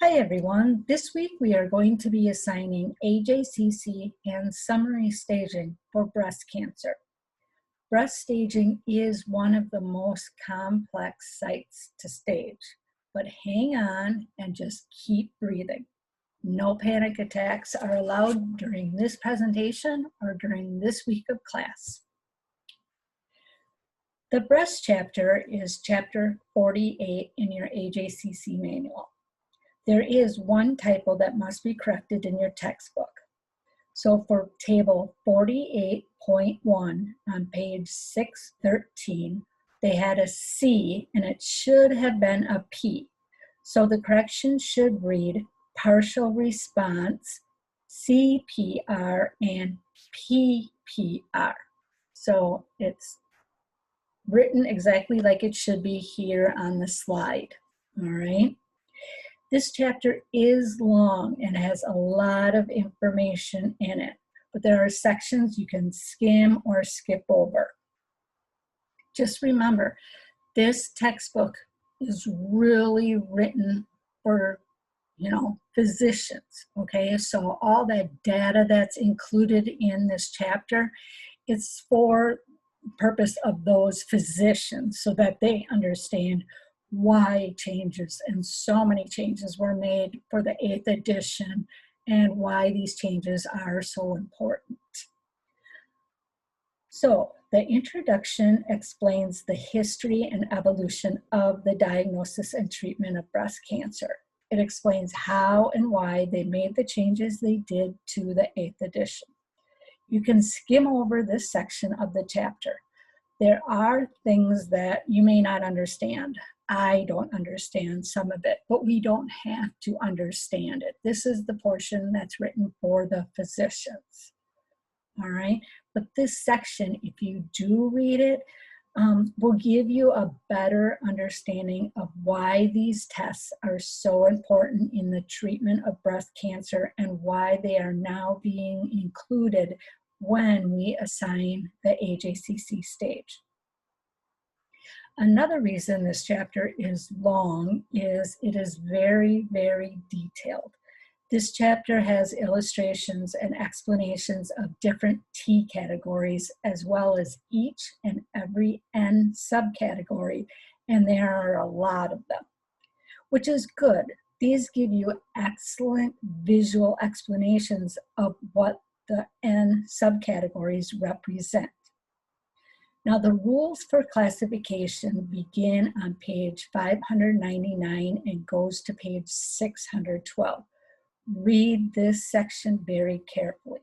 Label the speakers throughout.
Speaker 1: Hi everyone, this week we are going to be assigning AJCC and summary staging for breast cancer. Breast staging is one of the most complex sites to stage, but hang on and just keep breathing. No panic attacks are allowed during this presentation or during this week of class. The breast chapter is chapter 48 in your AJCC manual. There is one typo that must be corrected in your textbook. So for table 48.1 on page 613, they had a C and it should have been a P. So the correction should read partial response, CPR, and PPR. So it's written exactly like it should be here on the slide, all right? This chapter is long and has a lot of information in it, but there are sections you can skim or skip over. Just remember, this textbook is really written for, physicians, okay? So all that data that's included in this chapter, it's for the purpose of those physicians so that they understand why changes, and so many changes were made for the 8th edition and why these changes are so important. So the introduction explains the history and evolution of the diagnosis and treatment of breast cancer. It explains how and why they made the changes they did to the 8th edition. You can skim over this section of the chapter. There are things that you may not understand. I don't understand some of it, but we don't have to understand it. This is the portion that's written for the physicians, all right? But this section, if you do read it, will give you a better understanding of why these tests are so important in the treatment of breast cancer and why they are now being included when we assign the AJCC stage. Another reason this chapter is long is it is very, very detailed. This chapter has illustrations and explanations of different T categories as well as each and every N subcategory, and there are a lot of them, which is good. These give you excellent visual explanations of what the N subcategories represent. Now, the rules for classification begin on page 599 and goes to page 612. Read this section very carefully.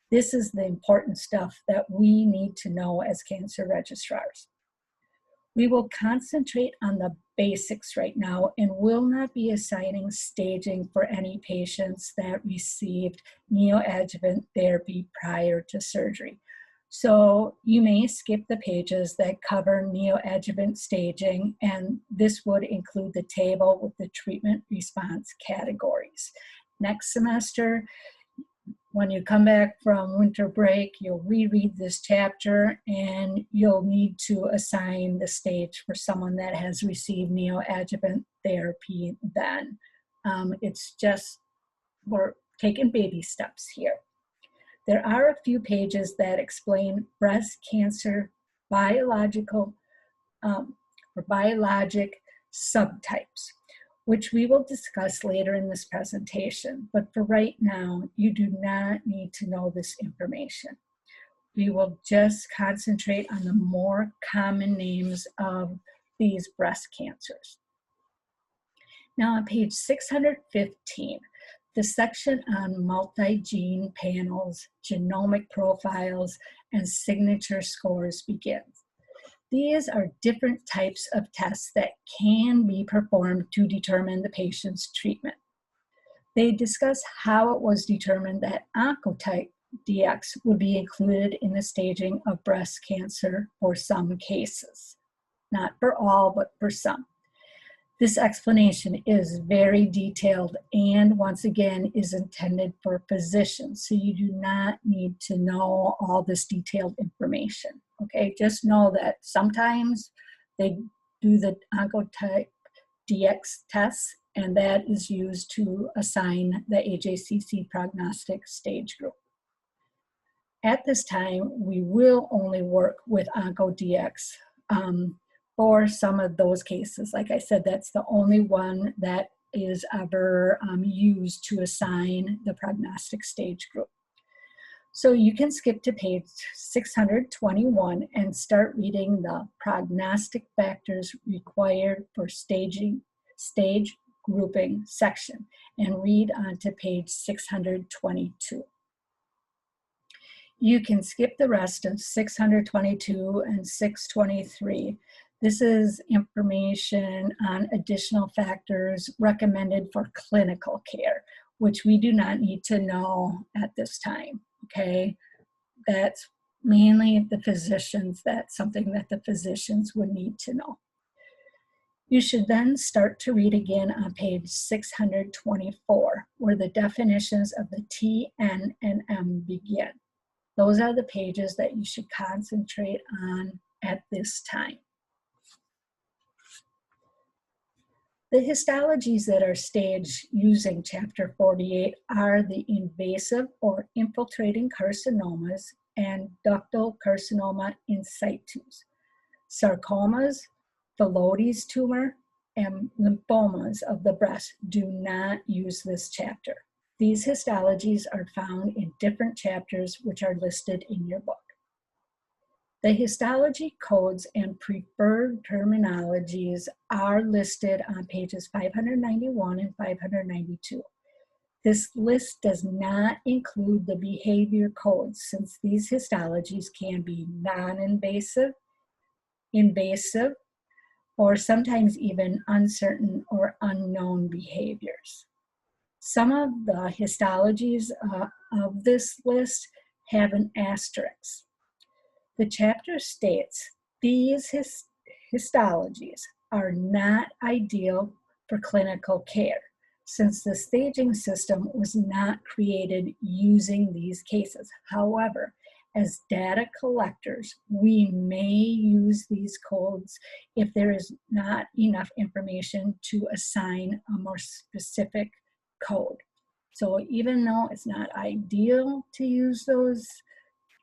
Speaker 1: This is the important stuff that we need to know as cancer registrars. We will concentrate on the basics right now and will not be assigning staging for any patients that received neoadjuvant therapy prior to surgery. So you may skip the pages that cover neoadjuvant staging, and this would include the table with the treatment response categories. Next semester, when you come back from winter break, you'll reread this chapter and you'll need to assign the stage for someone that has received neoadjuvant therapy then. It's just, we're taking baby steps here. There are a few pages that explain breast cancer biologic subtypes, which we will discuss later in this presentation. But for right now, you do not need to know this information. We will just concentrate on the more common names of these breast cancers. Now on page 615, the section on multi-gene panels, genomic profiles, and signature scores begins. These are different types of tests that can be performed to determine the patient's treatment. They discuss how it was determined that Oncotype DX would be included in the staging of breast cancer for some cases. Not for all, but for some. This explanation is very detailed and once again is intended for physicians, so you do not need to know all this detailed information, okay? Just know that sometimes they do the Oncotype DX tests and that is used to assign the AJCC prognostic stage group. At this time, we will only work with OncoDX for some of those cases. Like I said, that's the only one that is ever used to assign the prognostic stage group. So you can skip to page 621 and start reading the prognostic factors required for stage grouping section and read on to page 622. You can skip the rest of 622 and 623. This is information on additional factors recommended for clinical care, which we do not need to know at this time, okay? That's mainly the physicians. That's something that the physicians would need to know. You should then start to read again on page 624, where the definitions of the T, N, and M begin. Those are the pages that you should concentrate on at this time. The histologies that are staged using Chapter 48 are the invasive or infiltrating carcinomas and ductal carcinoma in situ, sarcomas, Phyllodes tumor, and lymphomas of the breast do not use this chapter. These histologies are found in different chapters which are listed in your book. The histology codes and preferred terminologies are listed on pages 591 and 592. This list does not include the behavior codes, since these histologies can be non-invasive, invasive, or sometimes even uncertain or unknown behaviors. Some of the histologies of this list have an asterisk. The chapter states these histologies are not ideal for clinical care, since the staging system was not created using these cases. However, as data collectors, we may use these codes if there is not enough information to assign a more specific code. So even though it's not ideal to use those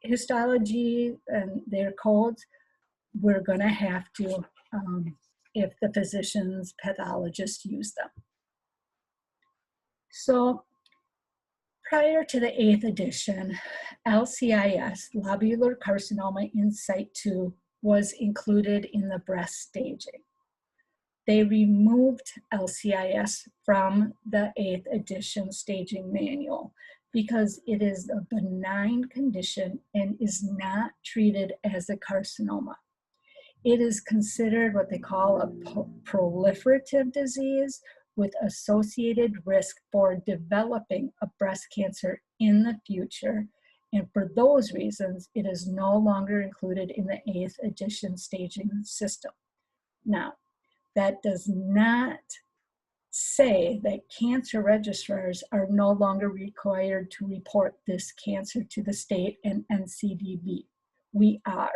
Speaker 1: histology and their codes, we're going to have to if the physicians, pathologists use them. So prior to the 8th edition, LCIS, lobular carcinoma in situ, was included in the breast staging. They removed LCIS from the 8th edition staging manual because it is a benign condition and is not treated as a carcinoma. It is considered what they call a proliferative disease with associated risk for developing a breast cancer in the future. And for those reasons, it is no longer included in the 8th edition staging system. Now, that does not say that cancer registrars are no longer required to report this cancer to the state and NCDB. We are.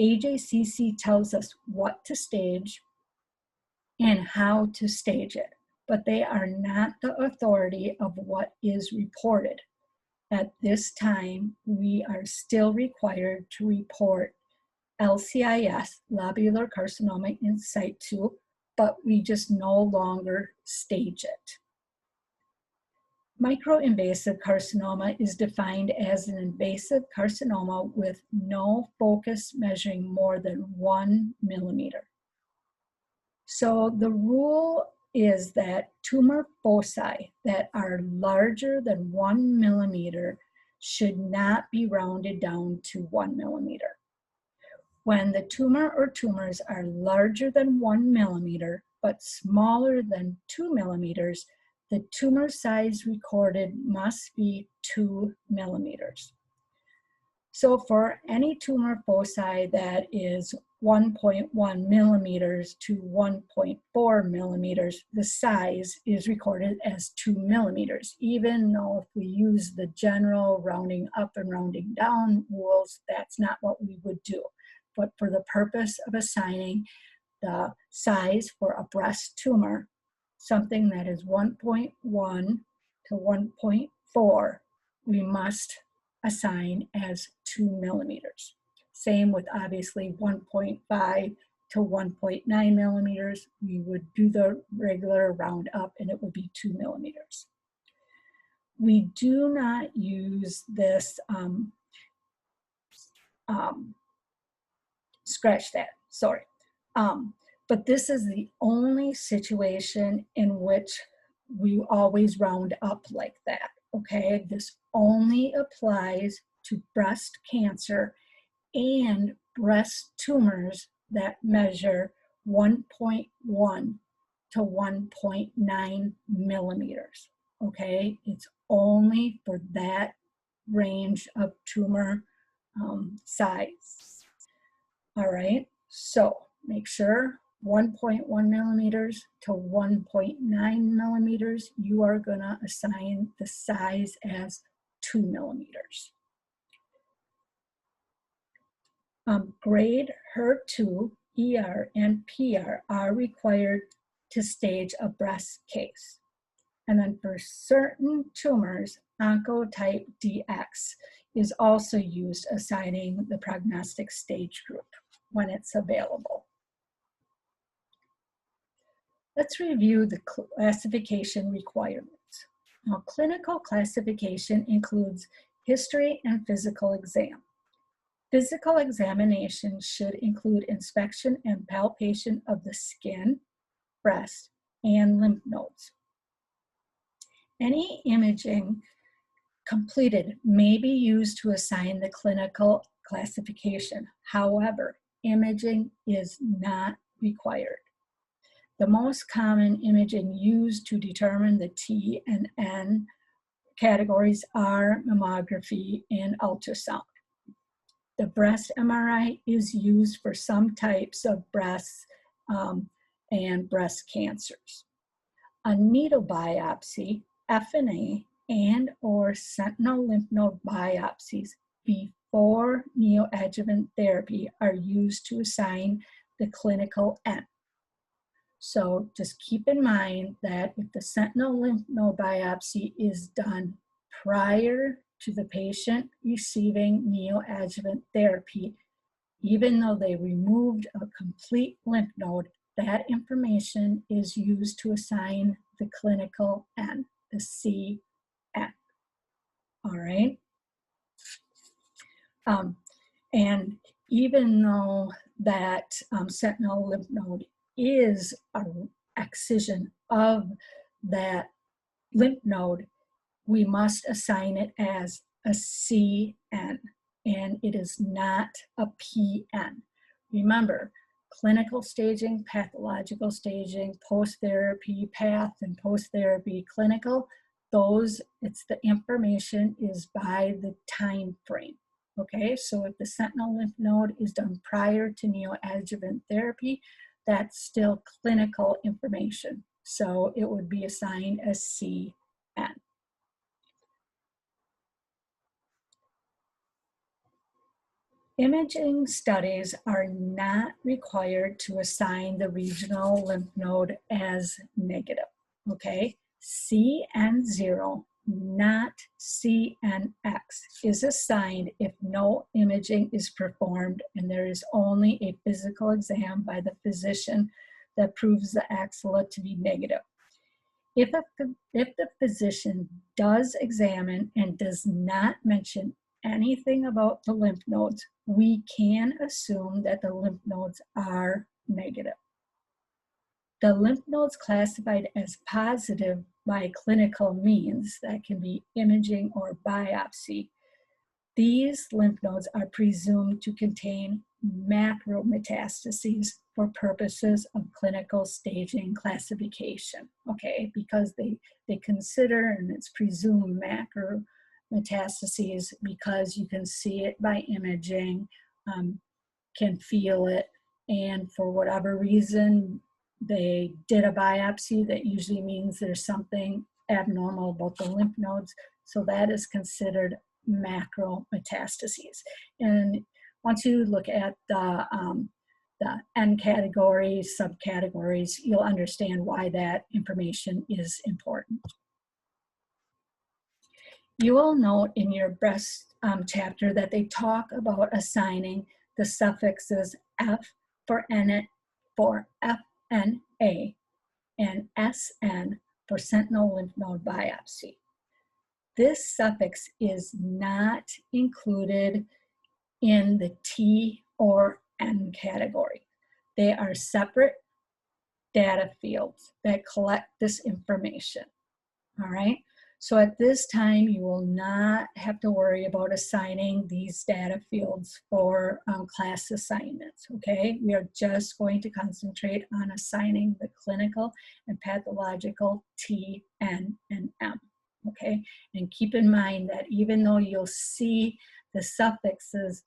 Speaker 1: AJCC tells us what to stage and how to stage it, but they are not the authority of what is reported. At this time, we are still required to report LCIS, lobular carcinoma in situ, but we just no longer stage it. Microinvasive carcinoma is defined as an invasive carcinoma with no focus measuring more than 1 millimeter. So the rule is that tumor foci that are larger than 1 millimeter should not be rounded down to 1 millimeter. When the tumor or tumors are larger than 1 millimeter but smaller than 2 millimeters, the tumor size recorded must be 2 millimeters. So for any tumor foci that is 1.1 millimeters to 1.4 millimeters, the size is recorded as 2 millimeters. Even though if we use the general rounding up and rounding down rules, that's not what we would do. But for the purpose of assigning the size for a breast tumor, something that is 1.1 to 1.4, we must assign as 2 millimeters. Same with obviously 1.5 to 1.9 millimeters. We would do the regular round up and it would be 2 millimeters. We do not use this, scratch that, sorry. But this is the only situation in which we always round up like that, okay? This only applies to breast cancer and breast tumors that measure 1.1 to 1.9 millimeters, okay? It's only for that range of tumor size. All right, so make sure 1.1 millimeters to 1.9 millimeters, you are going to assign the size as 2 millimeters. Grade HER2, ER, and PR are required to stage a breast case. And then for certain tumors, oncotype DX is also used, assigning the prognostic stage group when it's available. Let's review the classification requirements. Now, clinical classification includes history and physical exam. Physical examination should include inspection and palpation of the skin, breast, and lymph nodes. Any imaging completed may be used to assign the clinical classification. However, imaging is not required. The most common imaging used to determine the T and N categories are mammography and ultrasound. The breast MRI is used for some types of breasts and breast cancers. A needle biopsy, FNA, and or sentinel lymph node biopsies before neoadjuvant therapy are used to assign the clinical N. So just keep in mind that if the sentinel lymph node biopsy is done prior to the patient receiving neoadjuvant therapy, even though they removed a complete lymph node, that information is used to assign the clinical N, the CN. All right. And even though that sentinel lymph node is an excision of that lymph node, we must assign it as a CN, and it is not a PN. Remember, clinical staging, pathological staging, post-therapy path, and post-therapy clinical, those, it's the information is by the time frame. Okay, so if the sentinel lymph node is done prior to neoadjuvant therapy, that's still clinical information. So it would be assigned as CN. Imaging studies are not required to assign the regional lymph node as negative, okay? CN0, not CNX, is assigned if no imaging is performed and there is only a physical exam by the physician that proves the axilla to be negative. If the physician does examine and does not mention anything about the lymph nodes, we can assume that the lymph nodes are negative. The lymph nodes classified as positive by clinical means, that can be imaging or biopsy, these lymph nodes are presumed to contain macrometastases for purposes of clinical staging classification, okay, because they consider, and it's presumed macrometastases because you can see it by imaging, can feel it, and for whatever reason they did a biopsy, that usually means there's something abnormal about the lymph nodes, so that is considered macrometastases. And once you look at the the N categories, subcategories, you'll understand why that information is important. You will note in your breast chapter that they talk about assigning the suffixes F for FNA and SN for sentinel lymph node biopsy. This suffix is not included in the T or N category. They are separate data fields that collect this information. All right, so at this time, you will not have to worry about assigning these data fields for class assignments, okay? We are just going to concentrate on assigning the clinical and pathological T, N, and M, okay? And keep in mind that even though you'll see the suffixes,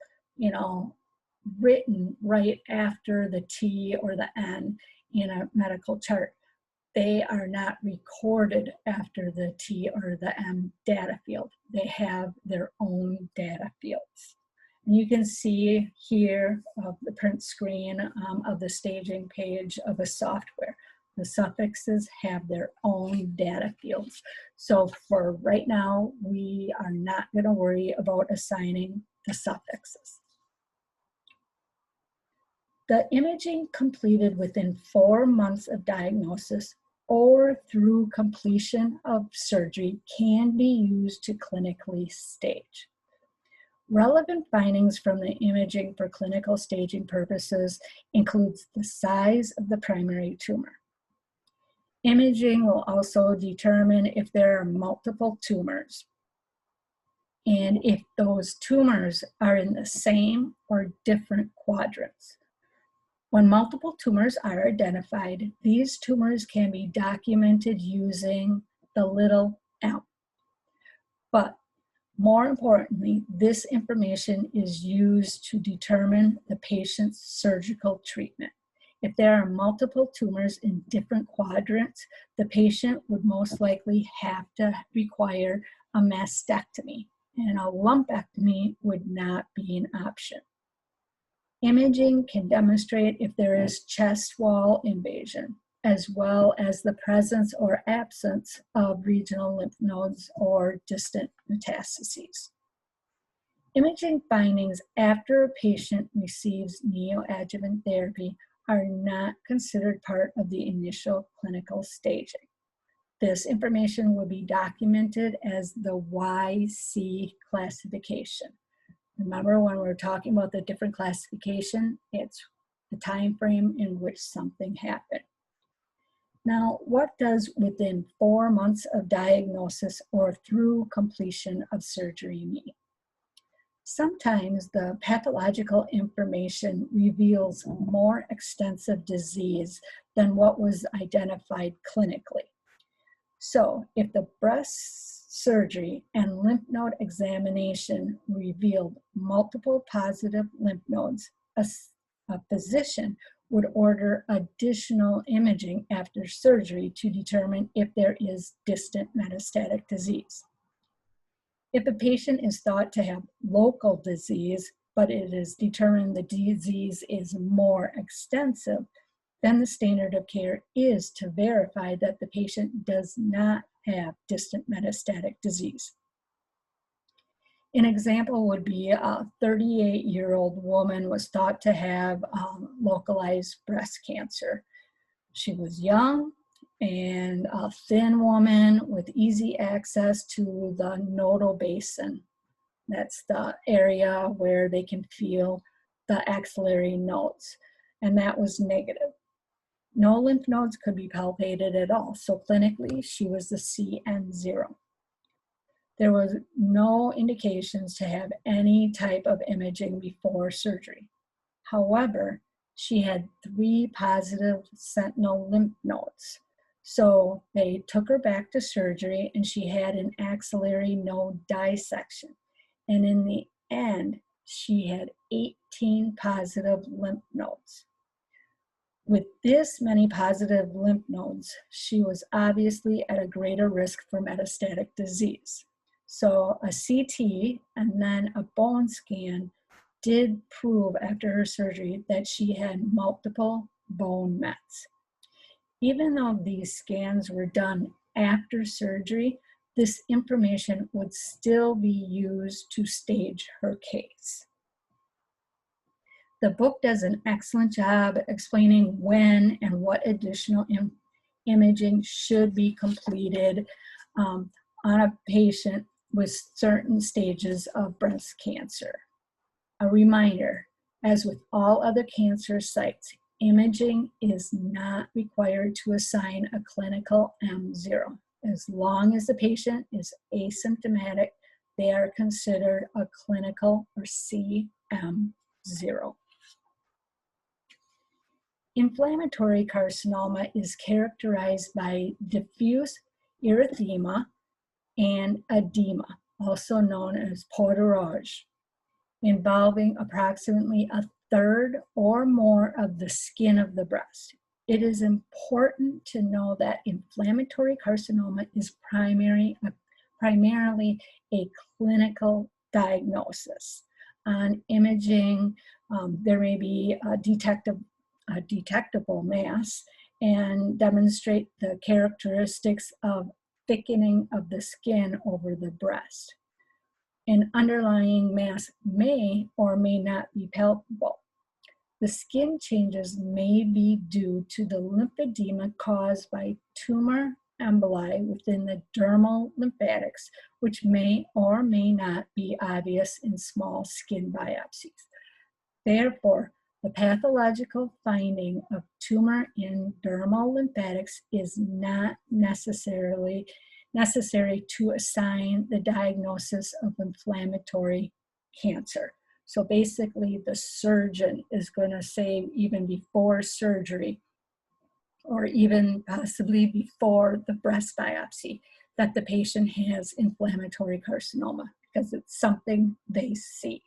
Speaker 1: written right after the T or the N in a medical chart, they are not recorded after the T or the M data field. They have their own data fields. And you can see here of the print screen of the staging page of a software. The suffixes have their own data fields. So for right now, we are not going to worry about assigning the suffixes. The imaging completed within 4 months of diagnosis or through completion of surgery can be used to clinically stage. Relevant findings from the imaging for clinical staging purposes includes the size of the primary tumor. Imaging will also determine if there are multiple tumors and if those tumors are in the same or different quadrants. When multiple tumors are identified, these tumors can be documented using the little m. But more importantly, this information is used to determine the patient's surgical treatment. If there are multiple tumors in different quadrants, the patient would most likely have to require a mastectomy, and a lumpectomy would not be an option. Imaging can demonstrate if there is chest wall invasion, as well as the presence or absence of regional lymph nodes or distant metastases. Imaging findings after a patient receives neoadjuvant therapy are not considered part of the initial clinical staging. This information will be documented as the YC classification. Remember, when we're talking about the different classification, it's the time frame in which something happened. Now, what does within 4 months of diagnosis or through completion of surgery mean? Sometimes the pathological information reveals more extensive disease than what was identified clinically. So if the breast surgery and lymph node examination revealed multiple positive lymph nodes, a physician would order additional imaging after surgery to determine if there is distant metastatic disease. If a patient is thought to have local disease, but it is determined the disease is more extensive, then the standard of care is to verify that the patient does not have distant metastatic disease. An example would be a 38-year-old woman was thought to have localized breast cancer. She was young and a thin woman with easy access to the nodal basin. That's the area where they can feel the axillary nodes, and that was negative. No lymph nodes could be palpated at all, so clinically she was the CN0. There was no indications to have any type of imaging before surgery. However, she had 3 positive sentinel lymph nodes. So they took her back to surgery and she had an axillary node dissection. And in the end, she had 18 positive lymph nodes. With this many positive lymph nodes, she was obviously at a greater risk for metastatic disease. So a CT and then a bone scan did prove after her surgery that she had multiple bone mets. Even though these scans were done after surgery, this information would still be used to stage her case. The book does an excellent job explaining when and what additional imaging should be completed on a patient with certain stages of breast cancer. A reminder, as with all other cancer sites, imaging is not required to assign a clinical M0. As long as the patient is asymptomatic, they are considered a clinical or CM0. Inflammatory carcinoma is characterized by diffuse erythema and edema, also known as poudrage, involving approximately a third or more of the skin of the breast. It is important to know that inflammatory carcinoma is primarily a clinical diagnosis. On imaging, there may be a detectable mass and demonstrate the characteristics of thickening of the skin over the breast. An underlying mass may or may not be palpable. The skin changes may be due to the lymphedema caused by tumor emboli within the dermal lymphatics, which may or may not be obvious in small skin biopsies. Therefore, the pathological finding of tumor in dermal lymphatics is not necessary to assign the diagnosis of inflammatory cancer. So basically, the surgeon is going to say, even before surgery, or even possibly before the breast biopsy, that the patient has inflammatory carcinoma, because it's something they see.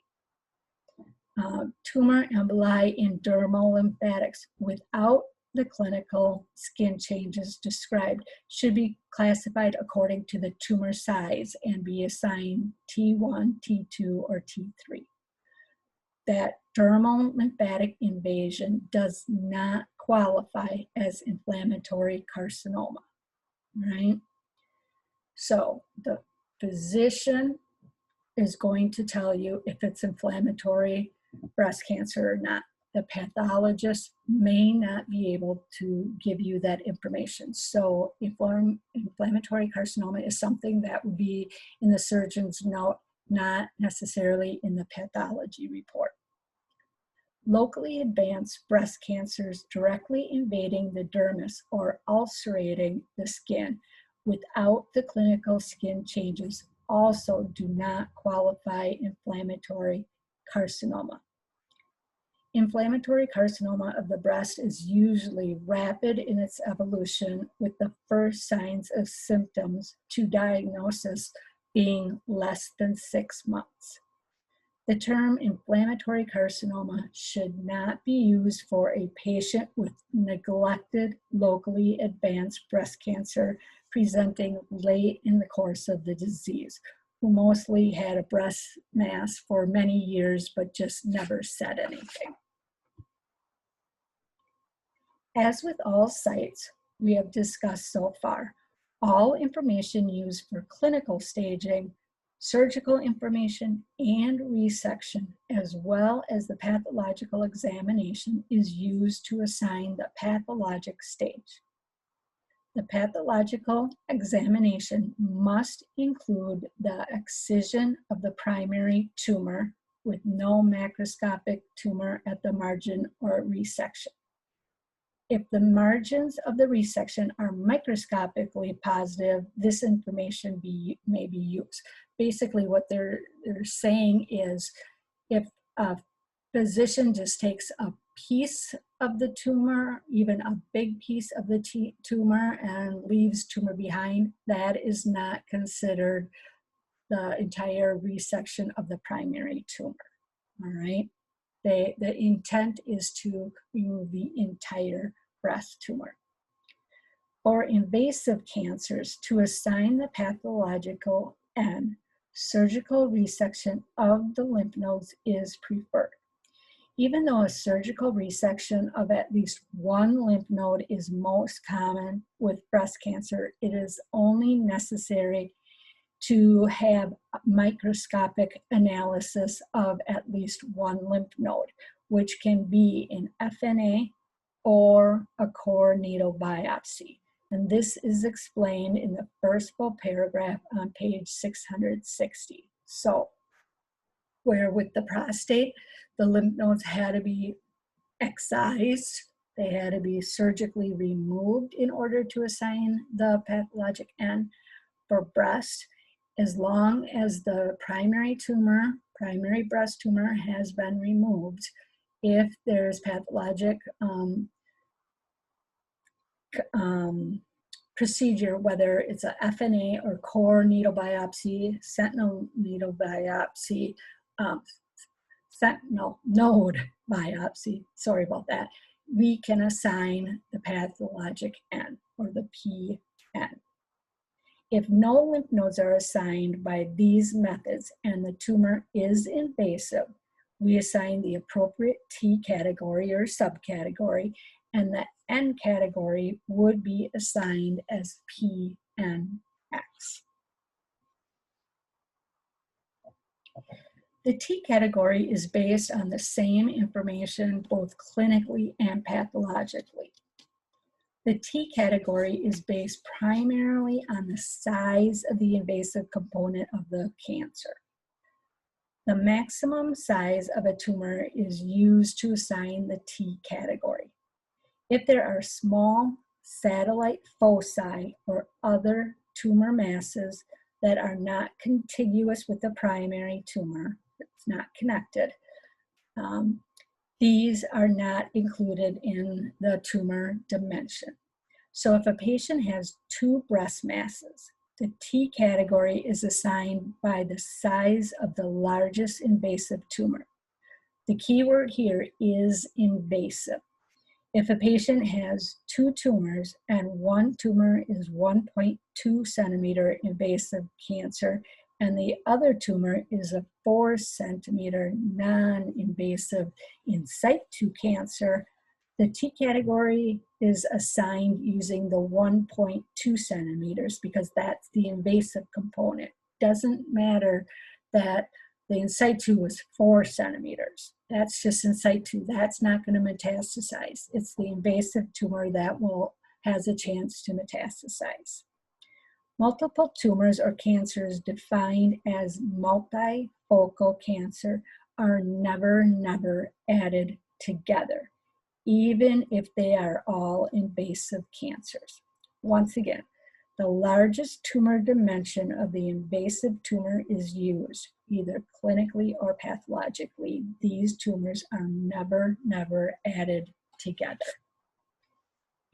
Speaker 1: Tumor emboli in dermal lymphatics without the clinical skin changes described should be classified according to the tumor size and be assigned T1, T2, or T3. That dermal lymphatic invasion does not qualify as inflammatory carcinoma, right? So the physician is going to tell you if it's inflammatory breast cancer or not. The pathologist may not be able to give you that information. So inflammatory carcinoma is something that would be in the surgeon's note, not necessarily in the pathology report. Locally advanced breast cancers directly invading the dermis or ulcerating the skin without the clinical skin changes also do not qualify inflammatory carcinoma. Inflammatory carcinoma of the breast is usually rapid in its evolution, with the first signs of symptoms to diagnosis being less than 6 months. The term inflammatory carcinoma should not be used for a patient with neglected, locally advanced breast cancer presenting late in the course of the disease, who mostly had a breast mass for many years but just never said anything. As with all sites we have discussed so far, all information used for clinical staging, surgical information, and resection, as well as the pathological examination, is used to assign the pathologic stage. The pathological examination must include the excision of the primary tumor with no macroscopic tumor at the margin or resection. If the margins of the resection are microscopically positive, this information may be used. Basically, what they're saying is, if a physician just takes a piece of the tumor, even a big piece of the tumor, and leaves tumor behind, that is not considered the entire resection of the primary tumor. All right. The intent is to remove the entire breast tumor. For invasive cancers, to assign the pathological N, surgical resection of the lymph nodes is preferred. Even though a surgical resection of at least one lymph node is most common with breast cancer, it is only necessary to have microscopic analysis of at least one lymph node, which can be an FNA or a core needle biopsy. And this is explained in the first full paragraph on page 660. So, where with the prostate, the lymph nodes had to be excised, they had to be surgically removed in order to assign the pathologic N. For breast, as long as the primary breast tumor has been removed, if there's pathologic procedure, whether it's a FNA or core needle biopsy, sentinel needle biopsy, sentinel node biopsy, sorry about that, we can assign the pathologic N or the PN. If no lymph nodes are assigned by these methods and the tumor is invasive, we assign the appropriate T category or subcategory, and the N category would be assigned as PNX. The T category is based on the same information both clinically and pathologically. The T category is based primarily on the size of the invasive component of the cancer. The maximum size of a tumor is used to assign the T category. If there are small satellite foci or other tumor masses that are not contiguous with the primary tumor, it's not connected, these are not included in the tumor dimension. So if a patient has two breast masses, the T category is assigned by the size of the largest invasive tumor. The key word here is invasive. If a patient has two tumors and one tumor is 1.2 centimeter invasive cancer and the other tumor is a 4 centimeter non-invasive in situ cancer, the T category is assigned using the 1.2 centimeters because that's the invasive component. Doesn't matter that the in situ was 4 centimeters. That's just in situ. That's not going to metastasize. It's the invasive tumor that has a chance to metastasize. Multiple tumors or cancers defined as multifocal cancer are never added together, even if they are all invasive cancers. Once again, the largest tumor dimension of the invasive tumor is used, either clinically or pathologically. These tumors are never added together.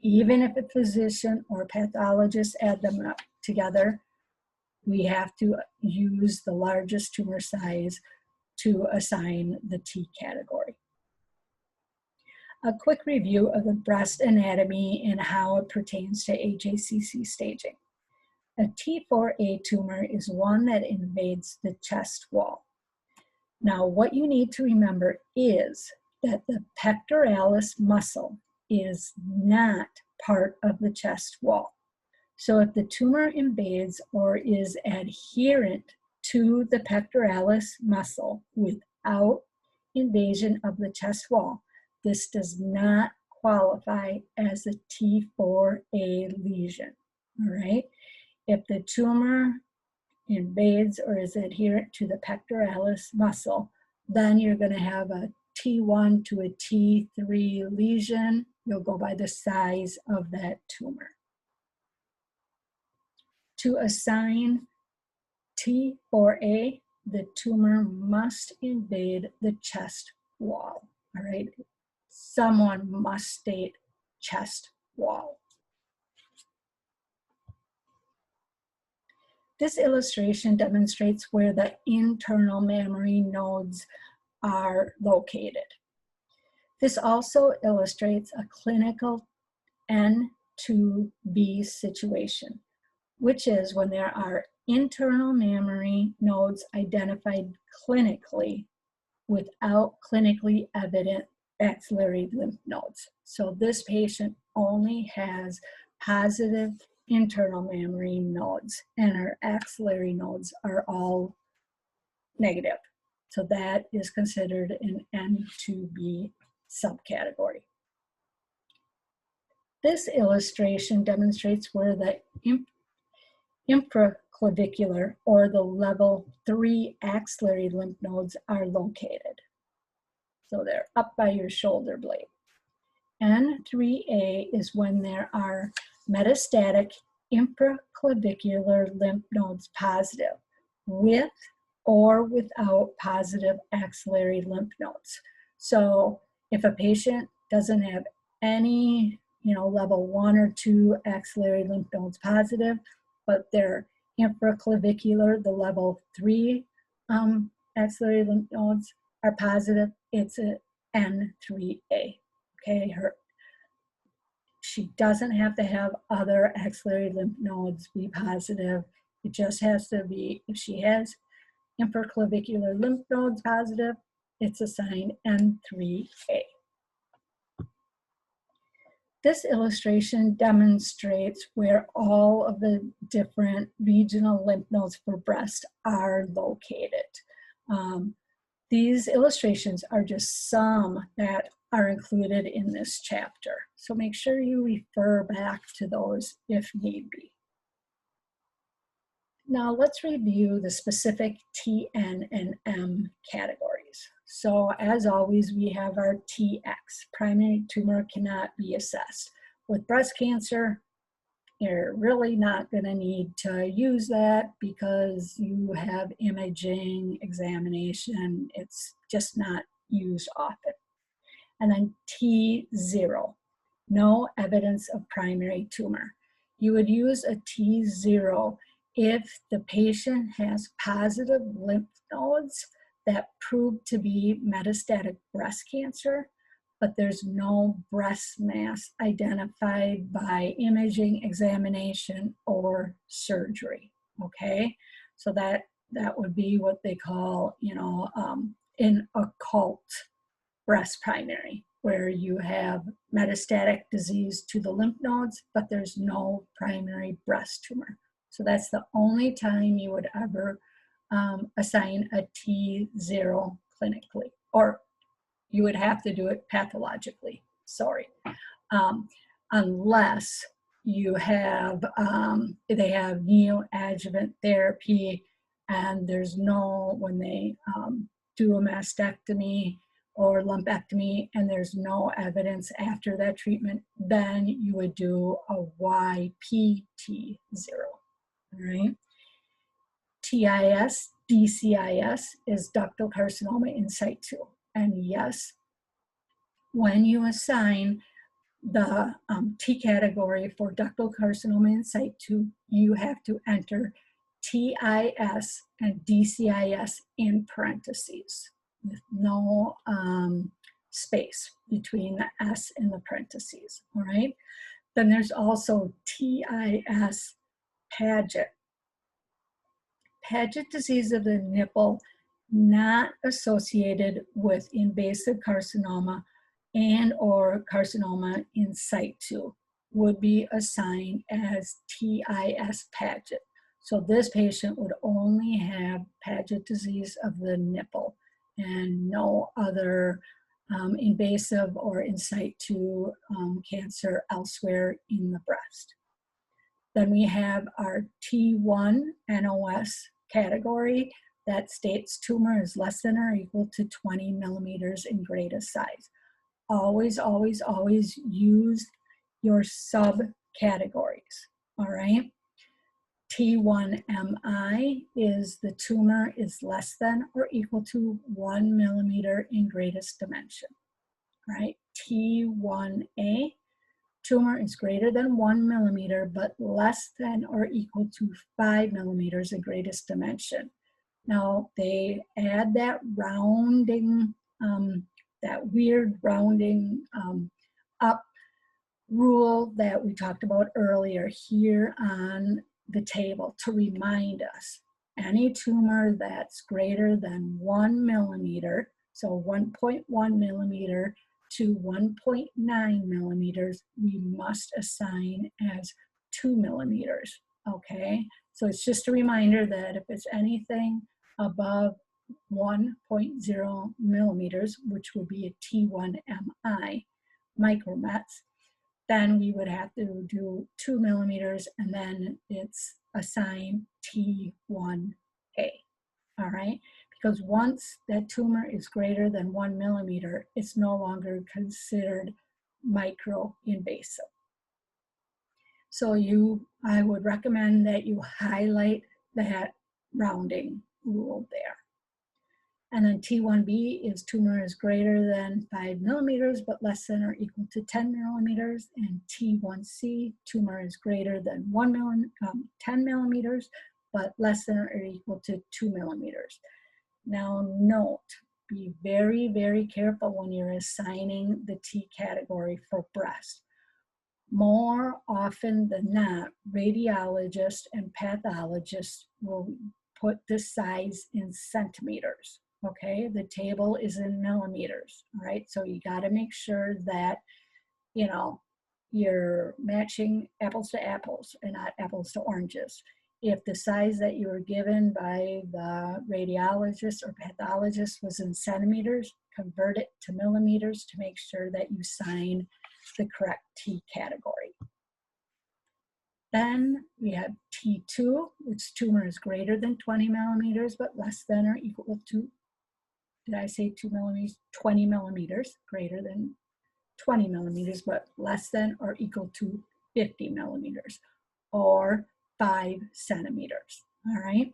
Speaker 1: Even if a physician or pathologist add them up together, we have to use the largest tumor size to assign the T category. A quick review of the breast anatomy and how it pertains to HACC staging. A T4A tumor is one that invades the chest wall. Now, what you need to remember is that the pectoralis muscle is not part of the chest wall. So if the tumor invades or is adherent to the pectoralis muscle without invasion of the chest wall, this does not qualify as a T4A lesion, all right? If the tumor invades or is adherent to the pectoralis muscle, then you're going to have a T1 to a T3 lesion. You'll go by the size of that tumor. To assign T4A, the tumor must invade the chest wall, all right? Someone must state chest wall. This illustration demonstrates where the internal mammary nodes are located. This also illustrates a clinical N2B situation, which is when there are internal mammary nodes identified clinically without clinically evident axillary lymph nodes. So this patient only has positive internal mammary nodes, and her axillary nodes are all negative. So that is considered an N2B subcategory. This illustration demonstrates where the infraclavicular or the level 3 axillary lymph nodes are located. So they're up by your shoulder blade. N3A is when there are metastatic infraclavicular lymph nodes positive with or without positive axillary lymph nodes. So if a patient doesn't have any, level 1 or 2 axillary lymph nodes positive, but they're infraclavicular, the level 3 axillary lymph nodes are positive, it's a N3A. Okay, she doesn't have to have other axillary lymph nodes be positive. It just has to be, if she has infraclavicular lymph nodes positive, it's assigned N3A. This illustration demonstrates where all of the different regional lymph nodes for breast are located. These illustrations are just some that are included in this chapter. So make sure you refer back to those if need be. Now let's review the specific TN and M categories. So as always, we have our TX, primary tumor cannot be assessed. With breast cancer, you're really not going to need to use that because you have imaging, examination. It's just not used often. And then T0, no evidence of primary tumor. You would use a T0 if the patient has positive lymph nodes that prove to be metastatic breast cancer, but there's no breast mass identified by imaging, examination, or surgery, okay? So that would be what they call, an occult breast primary, where you have metastatic disease to the lymph nodes, but there's no primary breast tumor. So that's the only time you would ever assign a T0 clinically, or you would have to do it pathologically, unless you have, they have neoadjuvant therapy and there's no, when they do a mastectomy or lumpectomy and there's no evidence after that treatment, then you would do a YPT0, all right? TIS, DCIS is ductal carcinoma in situ. And yes, when you assign the T category for ductal carcinoma in situ, you have to enter TIS and DCIS in parentheses with no space between the S and the parentheses, all right? Then there's also TIS Paget. Paget disease of the nipple not associated with invasive carcinoma and or carcinoma in situ would be assigned as TIS Paget. So this patient would only have Paget disease of the nipple and no other invasive or in situ cancer elsewhere in the breast. Then we have our T1 NOS category that states tumor is less than or equal to 20 millimeters in greatest size. Always, always, always use your subcategories, all right? T1MI is the tumor is less than or equal to 1 millimeter in greatest dimension, right? T1A, tumor is greater than 1 millimeter, but less than or equal to 5 millimeters in greatest dimension. Now, they add that rounding, that weird rounding up rule that we talked about earlier here on the table to remind us any tumor that's greater than 1 millimeter, so 1.1 millimeter to 1.9 millimeters, we must assign as 2 millimeters, okay? So it's just a reminder that if it's anything above 1.0 millimeters, which would be a T1MI, micromets, then we would have to do 2 millimeters, and then it's assigned T1A, all right? Because once that tumor is greater than 1 millimeter, it's no longer considered microinvasive. So I would recommend that you highlight that rounding rule there. And then T1B is tumor is greater than 5 millimeters, but less than or equal to 10 millimeters. And T1C, tumor is greater than 10 millimeters, but less than or equal to 2 millimeters. Now note, be very, very careful when you're assigning the T category for breast. More often than not, radiologists and pathologists will put the size in centimeters, okay? The table is in millimeters, all right? So you gotta make sure that, you know, you're matching apples to apples and not apples to oranges. If the size that you were given by the radiologist or pathologist was in centimeters, convert it to millimeters to make sure that you sign the correct T category. Then we have T2, which tumor is greater than 20 millimeters, but less than or equal to, did I say 2 millimeters? 20 millimeters, greater than 20 millimeters, but less than or equal to 50 millimeters, or 5 centimeters, all right?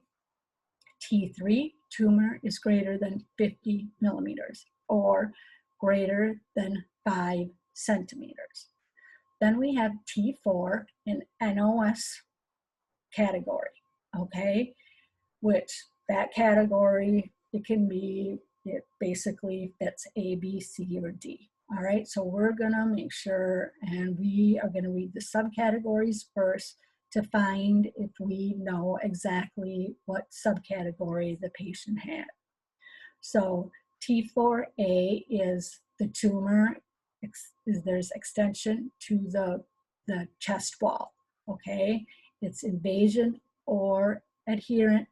Speaker 1: T3, tumor is greater than 50 millimeters, or greater than 5 centimeters. Then we have T4, an NOS category, okay? Which that category, it basically fits A, B, C, or D. All right, so we're gonna make sure, and we are gonna read the subcategories first to find if we know exactly what subcategory the patient had. So T4A is the tumor, there's extension to the chest wall, okay? It's invasion or adherent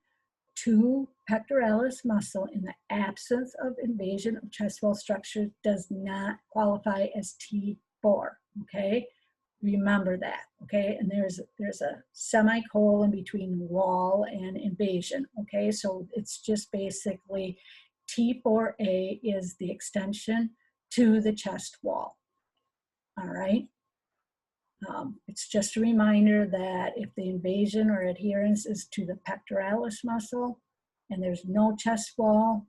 Speaker 1: to pectoralis muscle in the absence of invasion of chest wall structure does not qualify as T4, okay? Remember that, okay? And there's a semicolon between wall and invasion, okay? So it's just basically T4A is the extension to the chest wall, all right? It's just a reminder that if the invasion or adherence is to the pectoralis muscle and there's no chest wall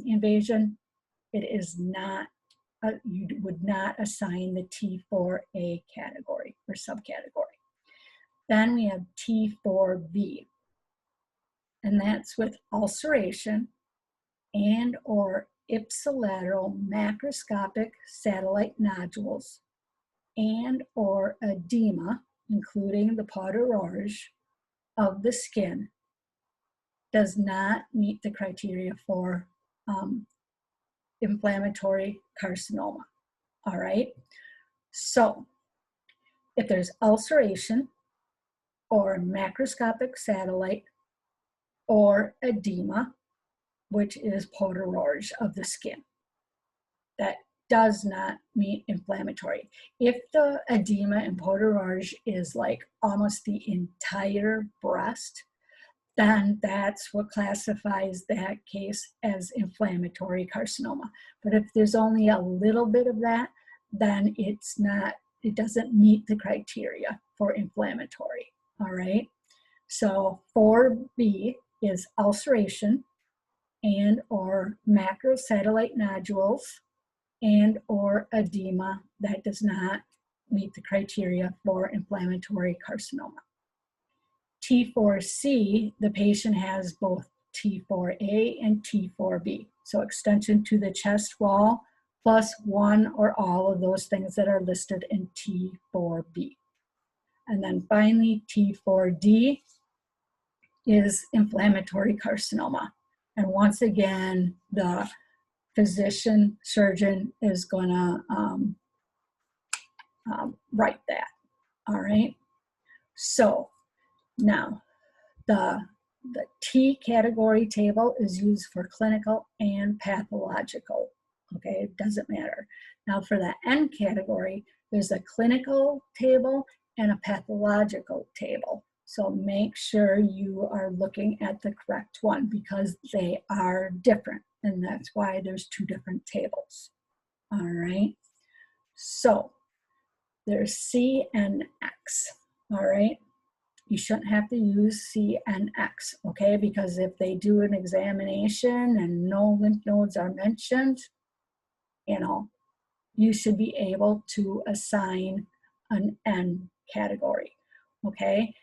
Speaker 1: invasion, it is not, you would not assign the T4A category or subcategory. Then we have T4B, and that's with ulceration and or ipsilateral macroscopic satellite nodules and or edema, including the peau de rage of the skin, does not meet the criteria for inflammatory carcinoma, all right? So if there's ulceration or macroscopic satellite or edema, which is peau de rage of the skin, that does not meet inflammatory. If the edema and peau de rage is like almost the entire breast, then that's what classifies that case as inflammatory carcinoma. But if there's only a little bit of that, then it doesn't meet the criteria for inflammatory, all right? So 4B is ulceration and or macrosatellite nodules and or edema that does not meet the criteria for inflammatory carcinoma. T4C, the patient has both T4A and T4B. So extension to the chest wall plus one or all of those things that are listed in T4B. And then finally, T4D is inflammatory carcinoma. And once again, the physician surgeon is going to write that. All right. So now the T category table is used for clinical and pathological. Okay, it doesn't matter. Now for the N category, there's a clinical table and a pathological table. So make sure you are looking at the correct one because they are different, and that's why there's two different tables. All right, so there's C and X. All right, you shouldn't have to use C and X, okay? Because if they do an examination and no lymph nodes are mentioned, you know, you should be able to assign an N category, okay?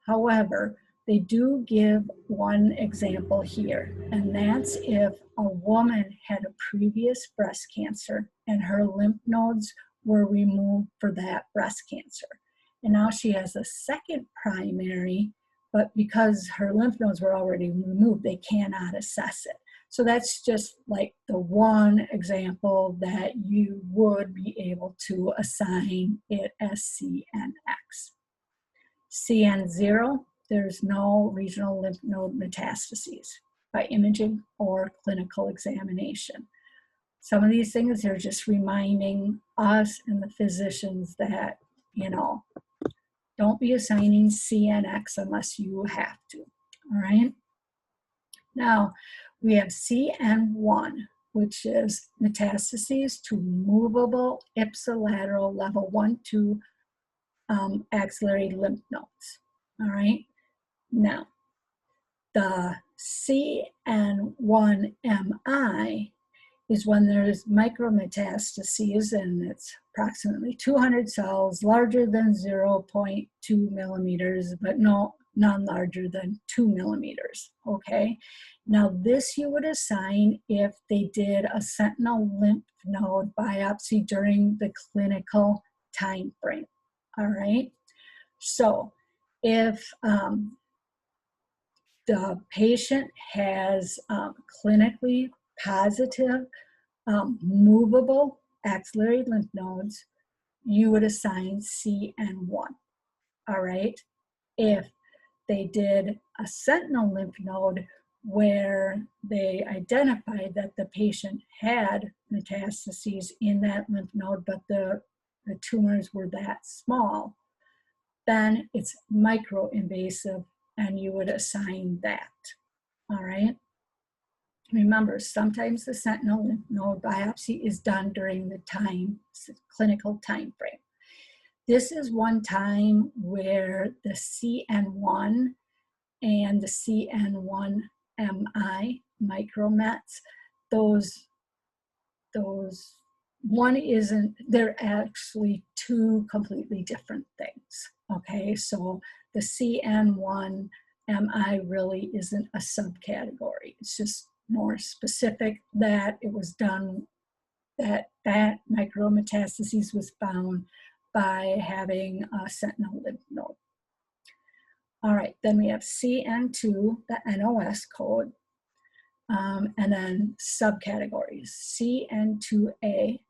Speaker 1: However, they do give one example here, and that's if a woman had a previous breast cancer and her lymph nodes were removed for that breast cancer. And now she has a second primary, but because her lymph nodes were already removed, they cannot assess it. So that's just like the one example that you would be able to assign it as CNX. CN0, there's no regional lymph node metastases by imaging or clinical examination. Some of these things are just reminding us and the physicians that, you know, don't be assigning CNX unless you have to, all right? Now, we have CN1, which is metastases to movable ipsilateral level 1-2 axillary lymph nodes, all right? Now, the CN1MI is when there's micrometastases, and it's approximately 200 cells larger than 0.2 millimeters, but none larger than 2 millimeters, okay? Now this you would assign if they did a sentinel lymph node biopsy during the clinical time frame, all right? So if the patient has clinically positive movable axillary lymph nodes, you would assign CN1, all right? If they did a sentinel lymph node where they identified that the patient had metastases in that lymph node, but the tumors were that small, then it's microinvasive and you would assign that, all right? Remember, sometimes the sentinel lymph node biopsy is done during the clinical time frame. This is one time where the CN1 and the CN1MI micromets, those one isn't, they're actually two completely different things, okay? So the CN1MI really isn't a subcategory. It's just more specific that it was done, that micrometastases was found by having a sentinel lymph node. All right, then we have CN2, the NOS code, and then subcategories. CN2A,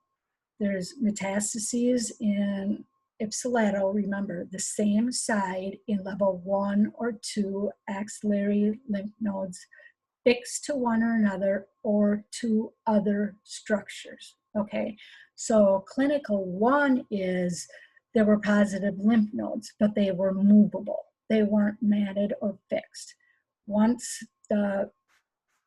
Speaker 1: there's metastases in ipsilateral, remember, the same side in level 1 or 2 axillary lymph nodes fixed to one or another or to other structures, okay? So clinical 1 is there were positive lymph nodes, but they were movable. They weren't matted or fixed. Once the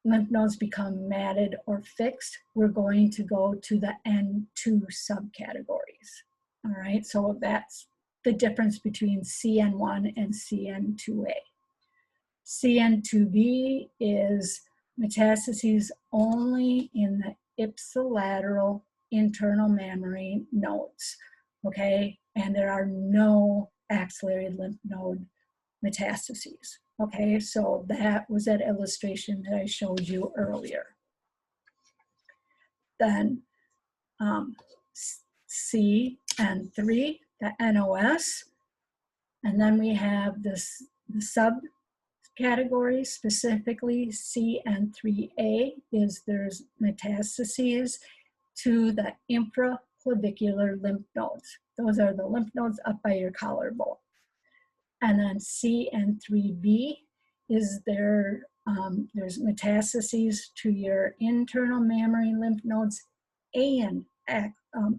Speaker 1: lymph nodes become matted or fixed, we're going to go to the N2 subcategories, all right? So that's the difference between CN1 and CN2A. CN2B is metastases only in the ipsilateral internal mammary nodes, okay? And there are no axillary lymph node metastases, okay? So that was that illustration that I showed you earlier. Then CN3, the NOS, And then we have the subcategories, specifically CN3A, is there's metastases to the infraclavicular lymph nodes. Those are the lymph nodes up by your collarbone. And then CN3B is there's metastases to your internal mammary lymph nodes and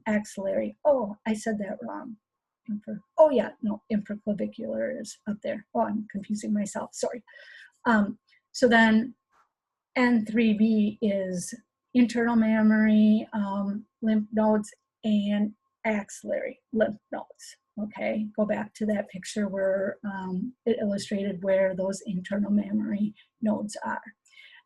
Speaker 1: axillary. Oh, I said that wrong. Oh yeah, no, infraclavicular is up there. Oh, I'm confusing myself, sorry. So then N3B is internal mammary lymph nodes and axillary lymph nodes. Okay, go back to that picture where it illustrated where those internal mammary nodes are.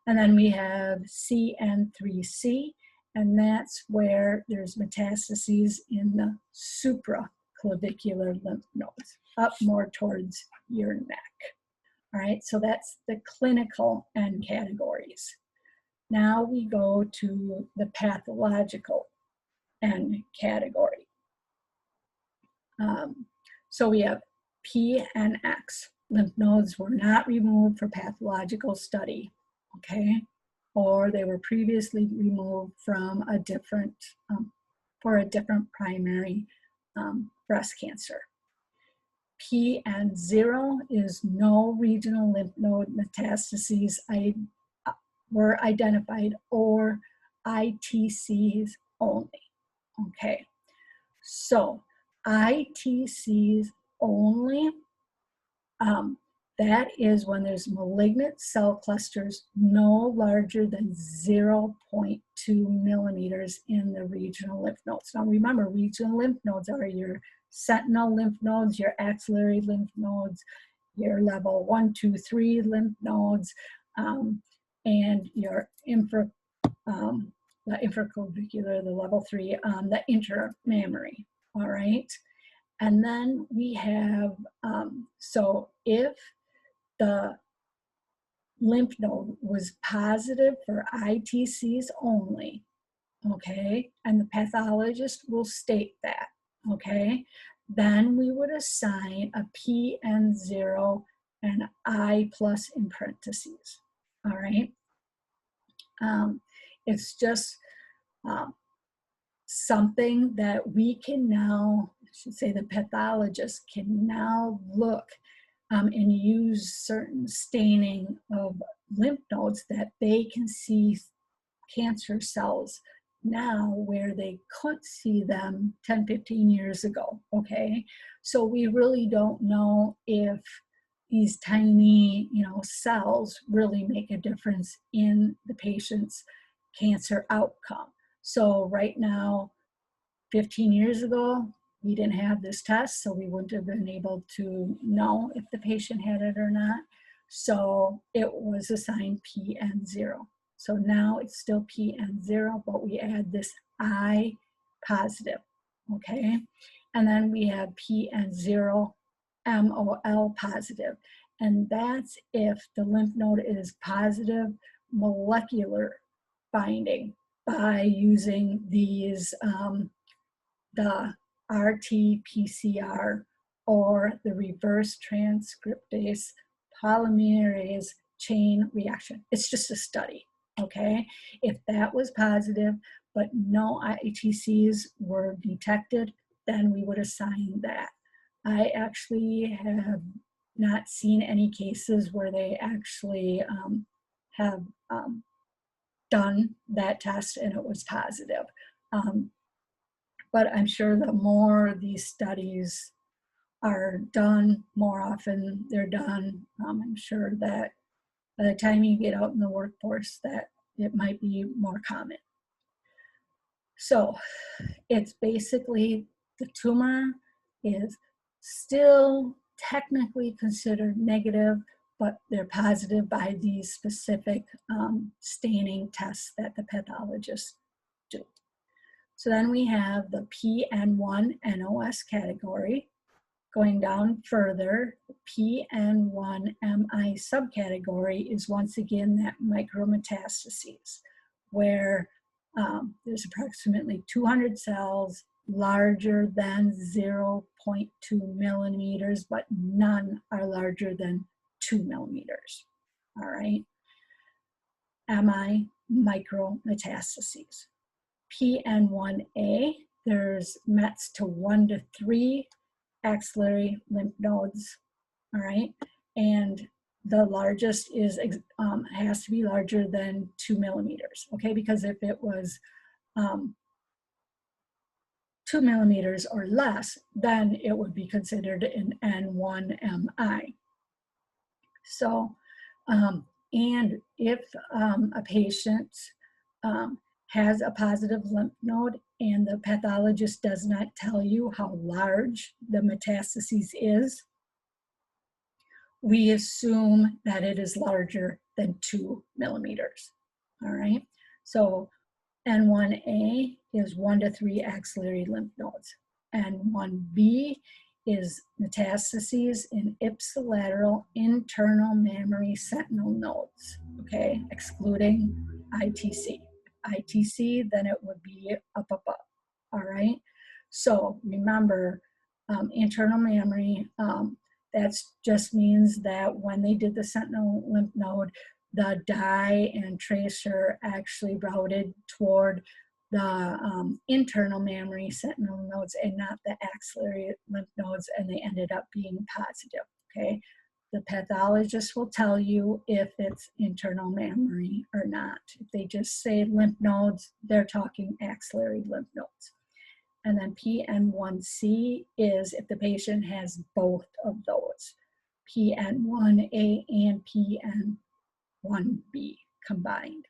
Speaker 1: And then we have CN3C, and that's where there's metastases in the supraclavicular lymph nodes, up more towards your neck. All right, so that's the clinical N categories. Now we go to the pathological N category. So we have P and X. Lymph nodes were not removed for pathological study, okay? Or they were previously removed from a different, for a different primary breast cancer. PN0 is no regional lymph node metastases were identified, or ITCs only, okay? So ITCs only, that is when there's malignant cell clusters no larger than 0.2 millimeters in the regional lymph nodes. Now remember, regional lymph nodes are your sentinel lymph nodes, your axillary lymph nodes, your level 1, 2, 3 lymph nodes, and your the infraclavicular, the level 3, the intermammary, all right? And then we have, so if the lymph node was positive for ITCs only, okay, and the pathologist will state that, okay, then we would assign a PN0 and I plus in parentheses, all right? It's just something that we can now, I should say the pathologist can now look and use certain staining of lymph nodes that they can see cancer cells now where they couldn't see them 10, 15 years ago, okay? So we really don't know if these tiny, cells really make a difference in the patient's cancer outcome. So right now, 15 years ago, we didn't have this test, so we wouldn't have been able to know if the patient had it or not. So it was assigned PN0. So now it's still PN0, but we add this I positive, okay? And then we have PN0 MOL positive. And that's if the lymph node is positive molecular binding by using these, the RT-PCR or the reverse transcriptase polymerase chain reaction. It's just a study, okay? If that was positive, but no ITCs were detected, then we would assign that. I actually have not seen any cases where they actually have done that test and it was positive. But I'm sure the more these studies are done, more often they're done. I'm sure that by the time you get out in the workforce that it might be more common. So it's basically the tumor is still technically considered negative, but they're positive by these specific staining tests that the pathologists do. So then we have the PN1 NOS category. Going down further, PN1 MI subcategory is once again that micrometastases, where there's approximately 200 cells larger than 0.2 millimeters, but none are larger than 2 millimeters. All right. MI, micrometastases. PN1A, there's METs to 1 to 3 axillary lymph nodes. All right. And the largest is has to be larger than 2 millimeters. Okay. Because if it was 2 millimeters or less, then it would be considered an N1MI. So, and if a patient has a positive lymph node and the pathologist does not tell you how large the metastases is, we assume that it is larger than 2 millimeters. All right. So N1A is 1 to 3 axillary lymph nodes. N1B is metastases in ipsilateral internal mammary sentinel nodes, okay, excluding ITC. ITC, then it would be up, all right? So remember, internal mammary, that just means that when they did the sentinel lymph node, the dye and tracer actually routed toward the internal mammary sentinel nodes and not the axillary lymph nodes, and they ended up being positive, okay? The pathologist will tell you if it's internal mammary or not. If they just say lymph nodes, they're talking axillary lymph nodes. And then PN1C is if the patient has both of those, PN1A and PN1B combined.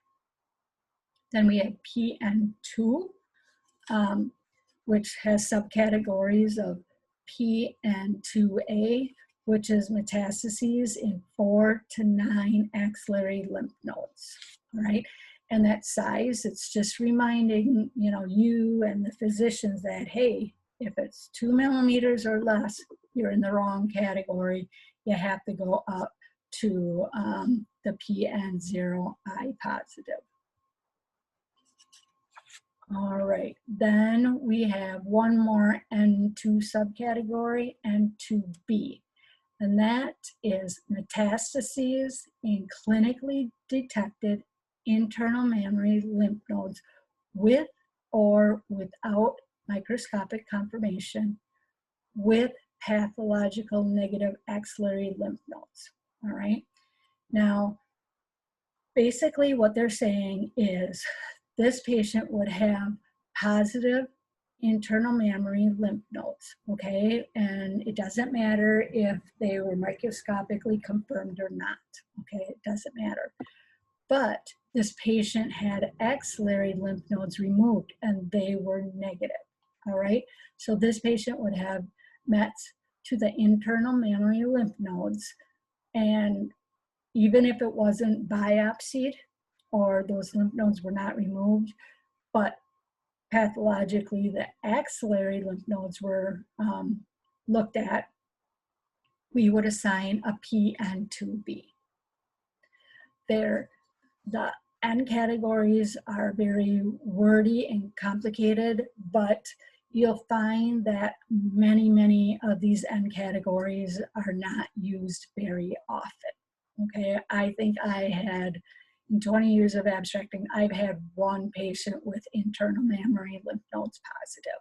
Speaker 1: Then we have PN2, which has subcategories of PN2A, which is metastases in 4 to 9 axillary lymph nodes, all right? And that size, it's just reminding, you and the physicians that, hey, if it's 2 millimeters or less, you're in the wrong category. You have to go up to the PN0I positive. All right, then we have one more N2 subcategory, N2B, and that is metastases in clinically detected internal mammary lymph nodes with or without microscopic confirmation with pathological negative axillary lymph nodes, all right? Now, basically what they're saying is this patient would have positive internal mammary lymph nodes, okay? And it doesn't matter if they were microscopically confirmed or not, okay? It doesn't matter. But this patient had axillary lymph nodes removed and they were negative, all right? So this patient would have METs to the internal mammary lymph nodes, and even if it wasn't biopsied or those lymph nodes were not removed, but pathologically the axillary lymph nodes were looked at, we would assign a PN2B. The N categories are very wordy and complicated, but you'll find that many of these N categories are not used very often. Okay, I think I had, in 20 years of abstracting, I've had one patient with internal mammary lymph nodes positive.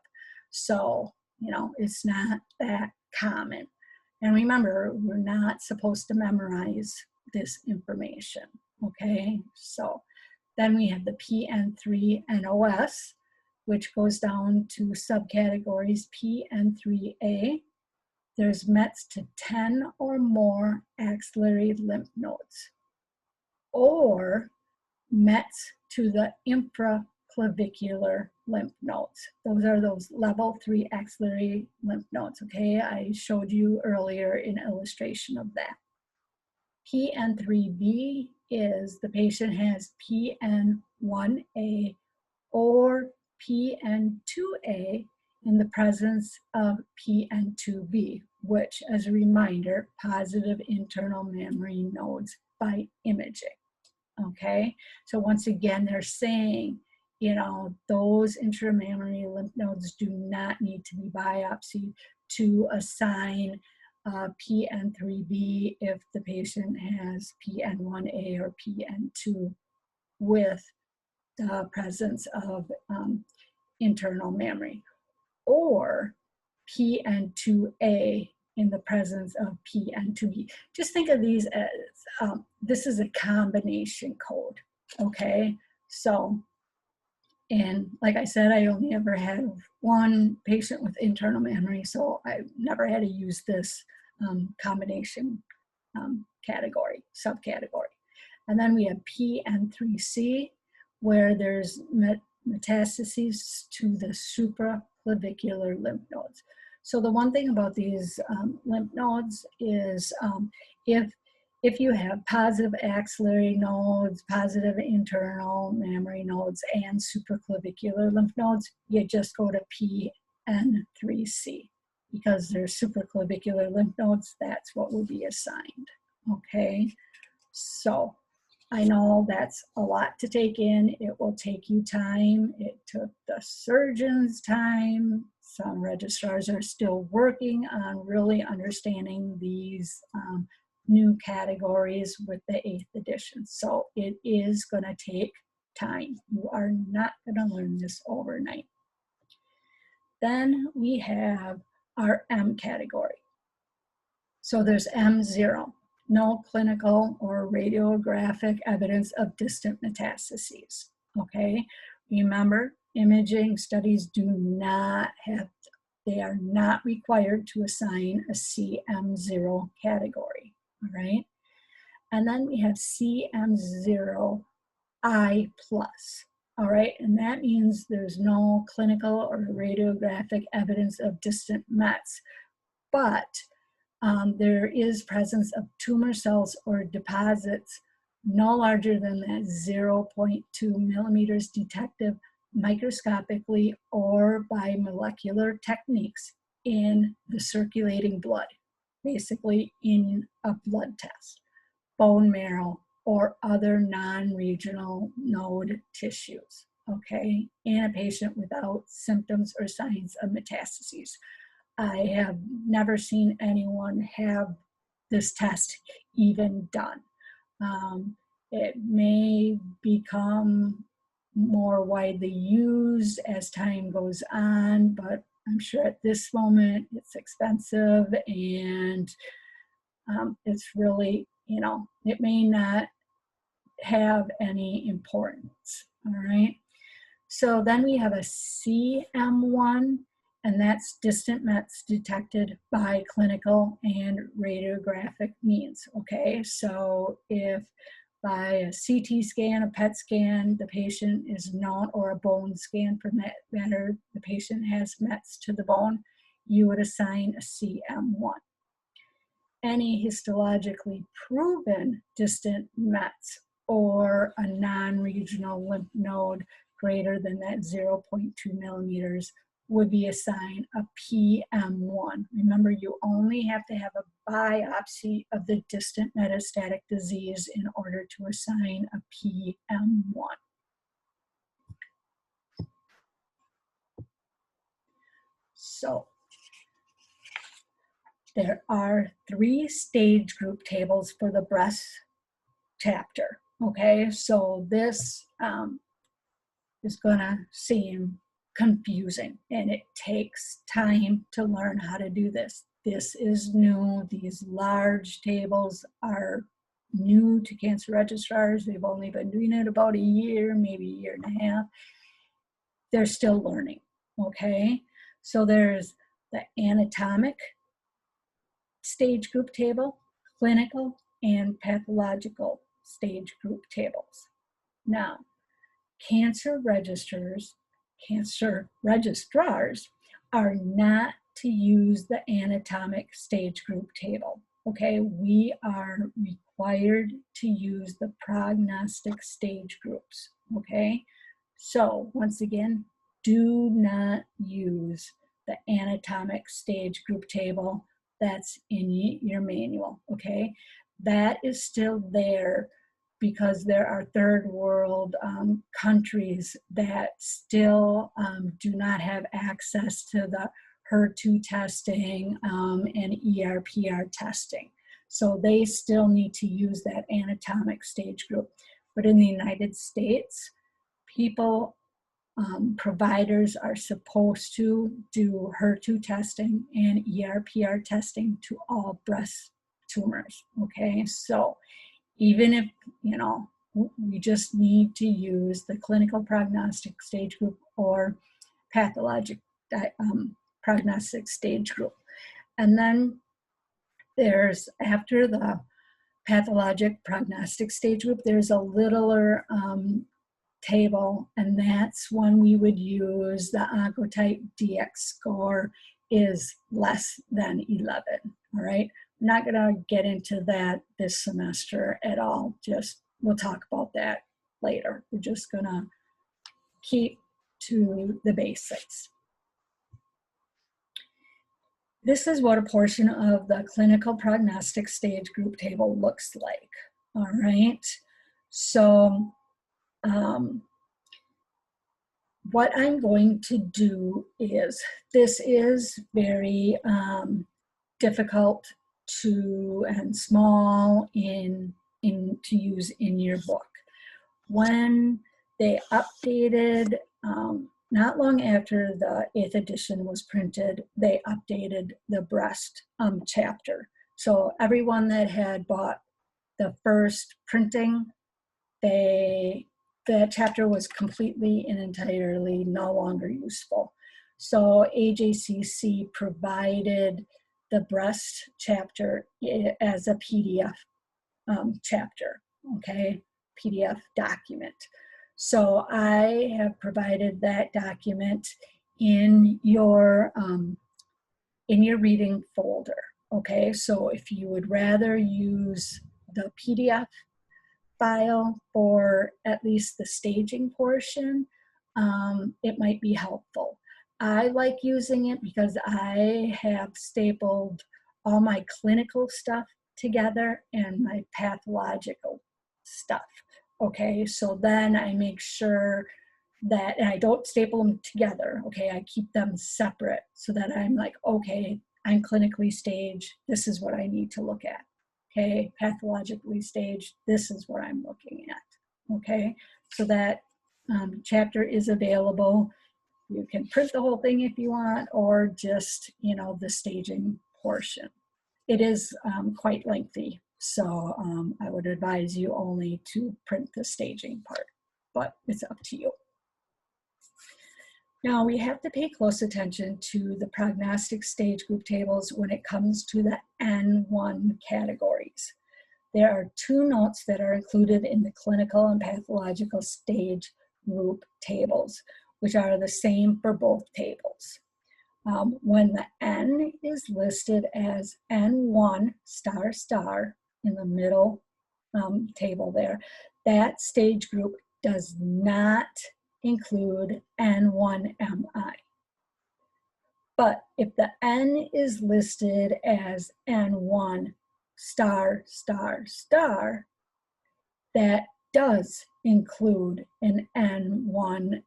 Speaker 1: So, it's not that common. And remember, we're not supposed to memorize this information, okay? So then we have the PN3 NOS, which goes down to subcategories PN3A. There's METs to 10 or more axillary lymph nodes, or METs to the infraclavicular lymph nodes. Those are those level 3 axillary lymph nodes, okay? I showed you earlier an illustration of that. PN3B is the patient has PN1A or PN2A in the presence of PN2B, which, as a reminder, positive internal mammary nodes by imaging, okay? So once again, they're saying those intramammary lymph nodes do not need to be biopsied to assign PN3B if the patient has PN1A or PN2 with the presence of internal mammary, or PN2A in the presence of PN2B. Just think of these as, this is a combination code, okay? So, and like I said, I only ever had one patient with internal mammary, so I never had to use this combination subcategory. And then we have PN3C, where there's metastases to the supraclavicular lymph nodes. So the one thing about these lymph nodes is if you have positive axillary nodes, positive internal mammary nodes, and supraclavicular lymph nodes, you just go to PN3C. Because they're supraclavicular lymph nodes, that's what will be assigned, okay? So I know that's a lot to take in. It will take you time. It took the surgeons time. Some registrars are still working on really understanding these new categories with the 8th edition. So it is going to take time. You are not going to learn this overnight. Then we have our M category. So there's M0. No clinical or radiographic evidence of distant metastases, okay? Remember, imaging studies they are not required to assign a CM0 category, all right? And then we have CM0I+, all right? And that means there's no clinical or radiographic evidence of distant mets, but there is presence of tumor cells or deposits no larger than that 0.2 millimeters detected microscopically or by molecular techniques in the circulating blood, basically in a blood test, bone marrow, or other non-regional node tissues, okay, in a patient without symptoms or signs of metastases. I have never seen anyone have this test even done. It may become more widely used as time goes on, but I'm sure at this moment it's expensive and it's really, it may not have any importance, all right? So then we have a CM1, and that's distant mets detected by clinical and radiographic means, okay? So if by a CT scan, a PET scan, the patient is not, or a bone scan for matter, the patient has mets to the bone, you would assign a CM1. Any histologically proven distant mets or a non-regional lymph node greater than that 0.2 millimeters would be assigned a PM1. Remember, you only have to have a biopsy of the distant metastatic disease in order to assign a PM1. So there are 3 stage group tables for the breast chapter, okay? So this is gonna seem confusing, and it takes time to learn how to do this. This is new. These large tables are new to cancer registrars. They've only been doing it about a year, maybe a year and a half. They're still learning, okay? So there's the anatomic stage group table, clinical, and pathological stage group tables. Now, cancer registrars are not to use the anatomic stage group table, okay? We are required to use the prognostic stage groups, okay? So once again, do not use the anatomic stage group table that's in your manual, okay? That is still there because there are third world countries that still do not have access to the HER2 testing and ERPR testing. So they still need to use that anatomic stage group. But in the United States, people, providers are supposed to do HER2 testing and ERPR testing to all breast tumors, okay? So even if, you know, we just need to use the clinical prognostic stage group or pathologic prognostic stage group. And then there's, after the pathologic prognostic stage group, there's a littler table, and that's when we would use the Oncotype DX score is less than 11, all right? I'm not gonna get into that this semester at all, just we'll talk about that later. We're just gonna keep to the basics. This is what a portion of the clinical prognostic stage group table looks like, all right? So what I'm going to do is, this is very difficult to and small in to use in your book. When they updated, not long after the 8th edition was printed, they updated the breast chapter. So everyone that had bought the first printing, that chapter was completely and entirely no longer useful. So AJCC provided the breast chapter as a PDF chapter, okay, PDF document. So I have provided that document in your reading folder, okay? So if you would rather use the PDF file for at least the staging portion, it might be helpful. I like using it because I have stapled all my clinical stuff together and my pathological stuff. Okay, so then I make sure that, and I don't staple them together, okay, I keep them separate so that I'm like, okay, I'm clinically staged, this is what I need to look at. Okay, pathologically staged, this is what I'm looking at. Okay, so that chapter is available. You can print the whole thing if you want, or just, you know, the staging portion. It is quite lengthy, so I would advise you only to print the staging part, but it's up to you. Now, we have to pay close attention to the prognostic stage group tables when it comes to the N1 categories. There are 2 notes that are included in the clinical and pathological stage group tables, which are the same for both tables. When the N is listed as N1 star star in the middle table there, that stage group does not include N1MI. But if the N is listed as N1 star star star, that does include an N1MI.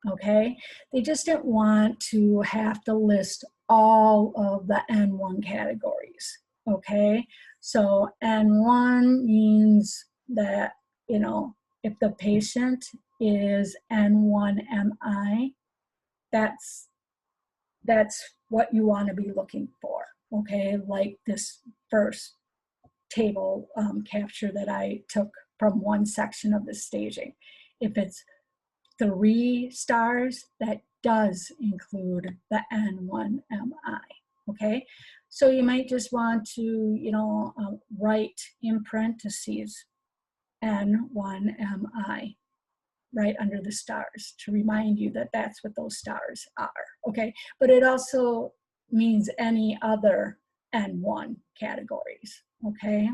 Speaker 1: Okay, they just didn't want to have to list all of the N1 categories. Okay, so N1 means that, you know, if the patient is N1MI, that's what you want to be looking for. Okay, like this first table capture that I took from one section of the staging. If it's 3 stars, that does include the N1MI, okay? So you might just want to, you know, write in parentheses N1MI right under the stars to remind you that that's what those stars are, okay? But it also means any other N1 categories, okay?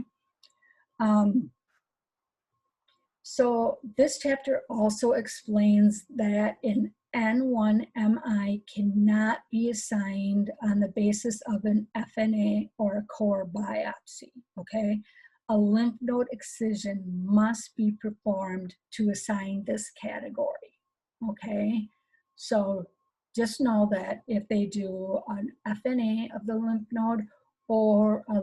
Speaker 1: So this chapter also explains that an N1MI cannot be assigned on the basis of an FNA or a core biopsy, okay? a lymph node excision must be performed to assign this category, okay? So just know that if they do an FNA of the lymph node or a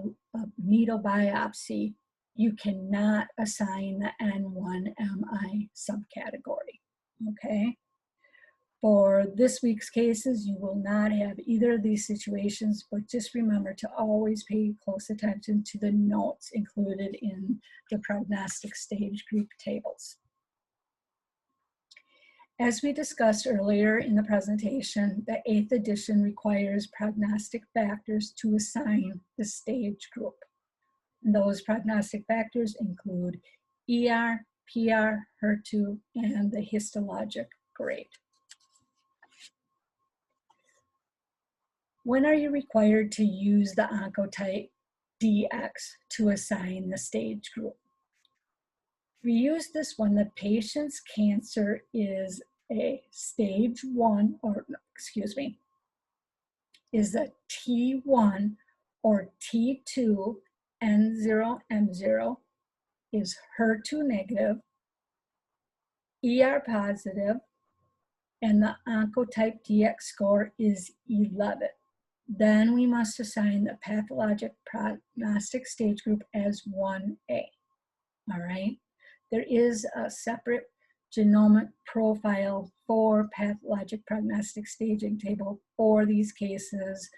Speaker 1: needle biopsy, you cannot assign the N1MI subcategory, okay? For this week's cases, you will not have either of these situations, but just remember to always pay close attention to the notes included in the prognostic stage group tables. As we discussed earlier in the presentation, the 8th edition requires prognostic factors to assign the stage group. And those prognostic factors include ER, PR, HER2, and the histologic grade. When are you required to use the Oncotype DX to assign the stage group? We use this when the patient's cancer is a stage 1, or excuse me, is a T1 or T2 N0M0, is HER2 negative, ER positive, and the Oncotype DX score is 11. Then we must assign the pathologic prognostic stage group as 1A, all right? There is a separate genomic profile for pathologic prognostic staging table for these cases,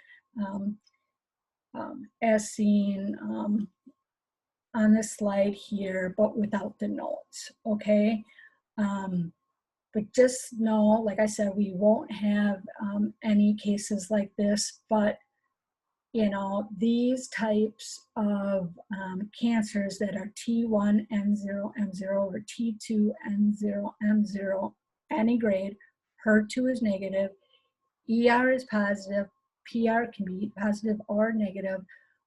Speaker 1: as seen on this slide here, but without the notes, okay? But just know, like I said, we won't have any cases like this, but you know, these types of cancers that are T1 N0M0 or T2 N0M0, any grade, HER2 is negative, ER is positive, PR can be positive or negative,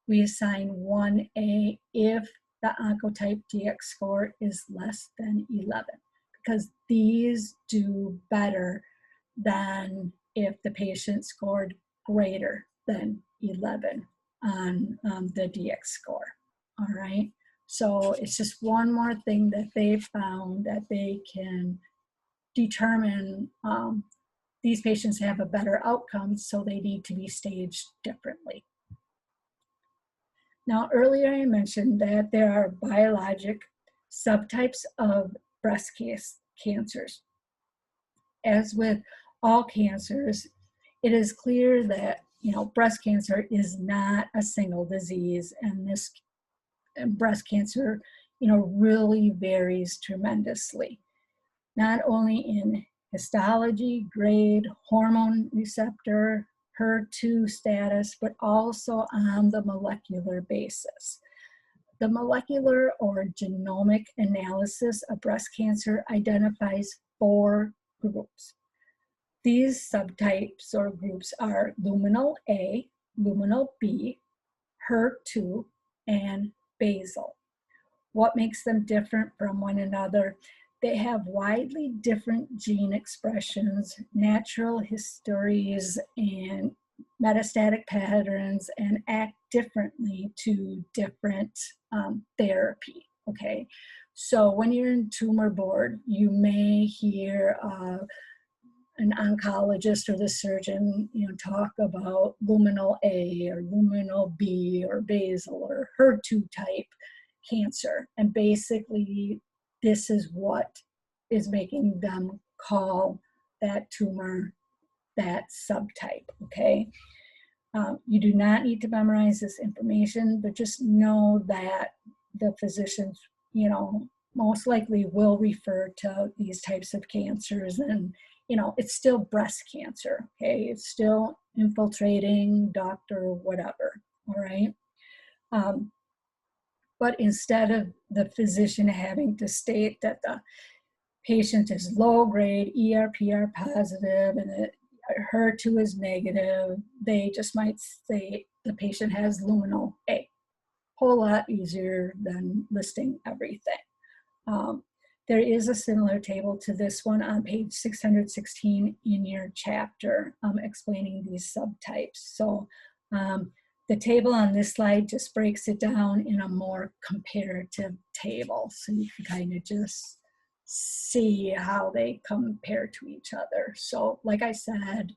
Speaker 1: we assign 1A if the Oncotype DX score is less than 11, because these do better than if the patient scored greater than 11 on the DX score, all right? So it's just one more thing that they found that they can determine these patients have a better outcome, so they need to be staged differently. Now, earlier I mentioned that there are biologic subtypes of breast cancers. As with all cancers, it is clear that, you know, breast cancer is not a single disease, and this breast cancer, you know, really varies tremendously, not only in histology, grade, hormone receptor, HER2 status, but also on the molecular basis. The molecular or genomic analysis of breast cancer identifies 4 groups. These subtypes or groups are luminal A, luminal B, HER2, and basal. What makes them different from one another? They have widely different gene expressions, natural histories, and metastatic patterns, and act differently to different therapy, okay? So when you're in tumor board, you may hear an oncologist or the surgeon, you know, talk about luminal A or luminal B or basal or HER2 type cancer. And basically, this is what is making them call that tumor that subtype, okay? You do not need to memorize this information, but just know that the physicians, you know, most likely will refer to these types of cancers, and you know, it's still breast cancer, okay? It's still infiltrating, doctor, whatever, all right? But instead of the physician having to state that the patient is low grade, ER/PR positive, and the HER2 is negative, they just might say the patient has luminal A. Whole lot easier than listing everything. There is a similar table to this one on page 616 in your chapter explaining these subtypes. So The table on this slide just breaks it down in a more comparative table. So you can kind of just see how they compare to each other. So like I said,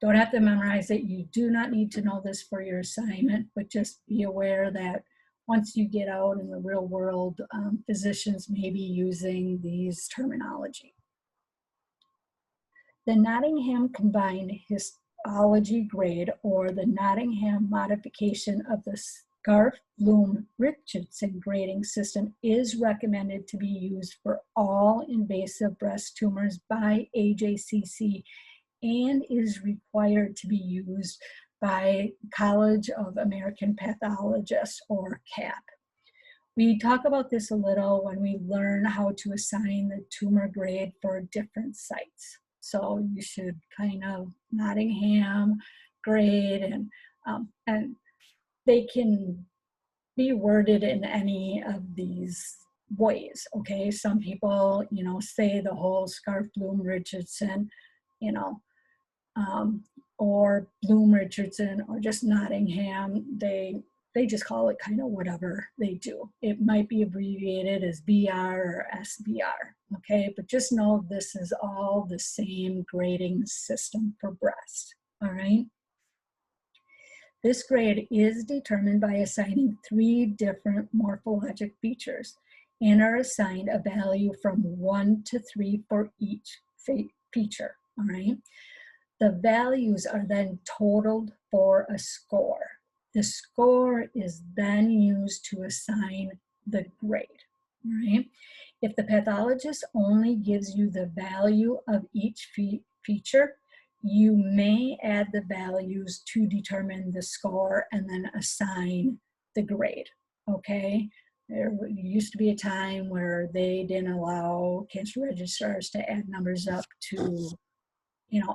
Speaker 1: don't have to memorize it. You do not need to know this for your assignment, but just be aware that once you get out in the real world, physicians may be using these terminology. The Nottingham Combined Histology Grade, or the Nottingham modification of the Scarf-Bloom-Richardson grading system, is recommended to be used for all invasive breast tumors by AJCC and is required to be used by College of American Pathologists, or CAP. We talk about this a little when we learn how to assign the tumor grade for different sites. So you should kind of Nottingham grade, and they can be worded in any of these ways, okay? Some people, say the whole Scarf-Bloom-Richardson, you know, or Bloom-Richardson, or just Nottingham. They just call it kind of whatever they do. It might be abbreviated as BR or SBR, okay? But just know this is all the same grading system for breast, all right? This grade is determined by assigning 3 different morphologic features and are assigned a value from 1 to 3 for each feature, all right? The values are then totaled for a score. The score is then used to assign the grade, right? If the pathologist only gives you the value of each feature, you may add the values to determine the score and then assign the grade, okay? There used to be a time where they didn't allow cancer registrars to add numbers up to,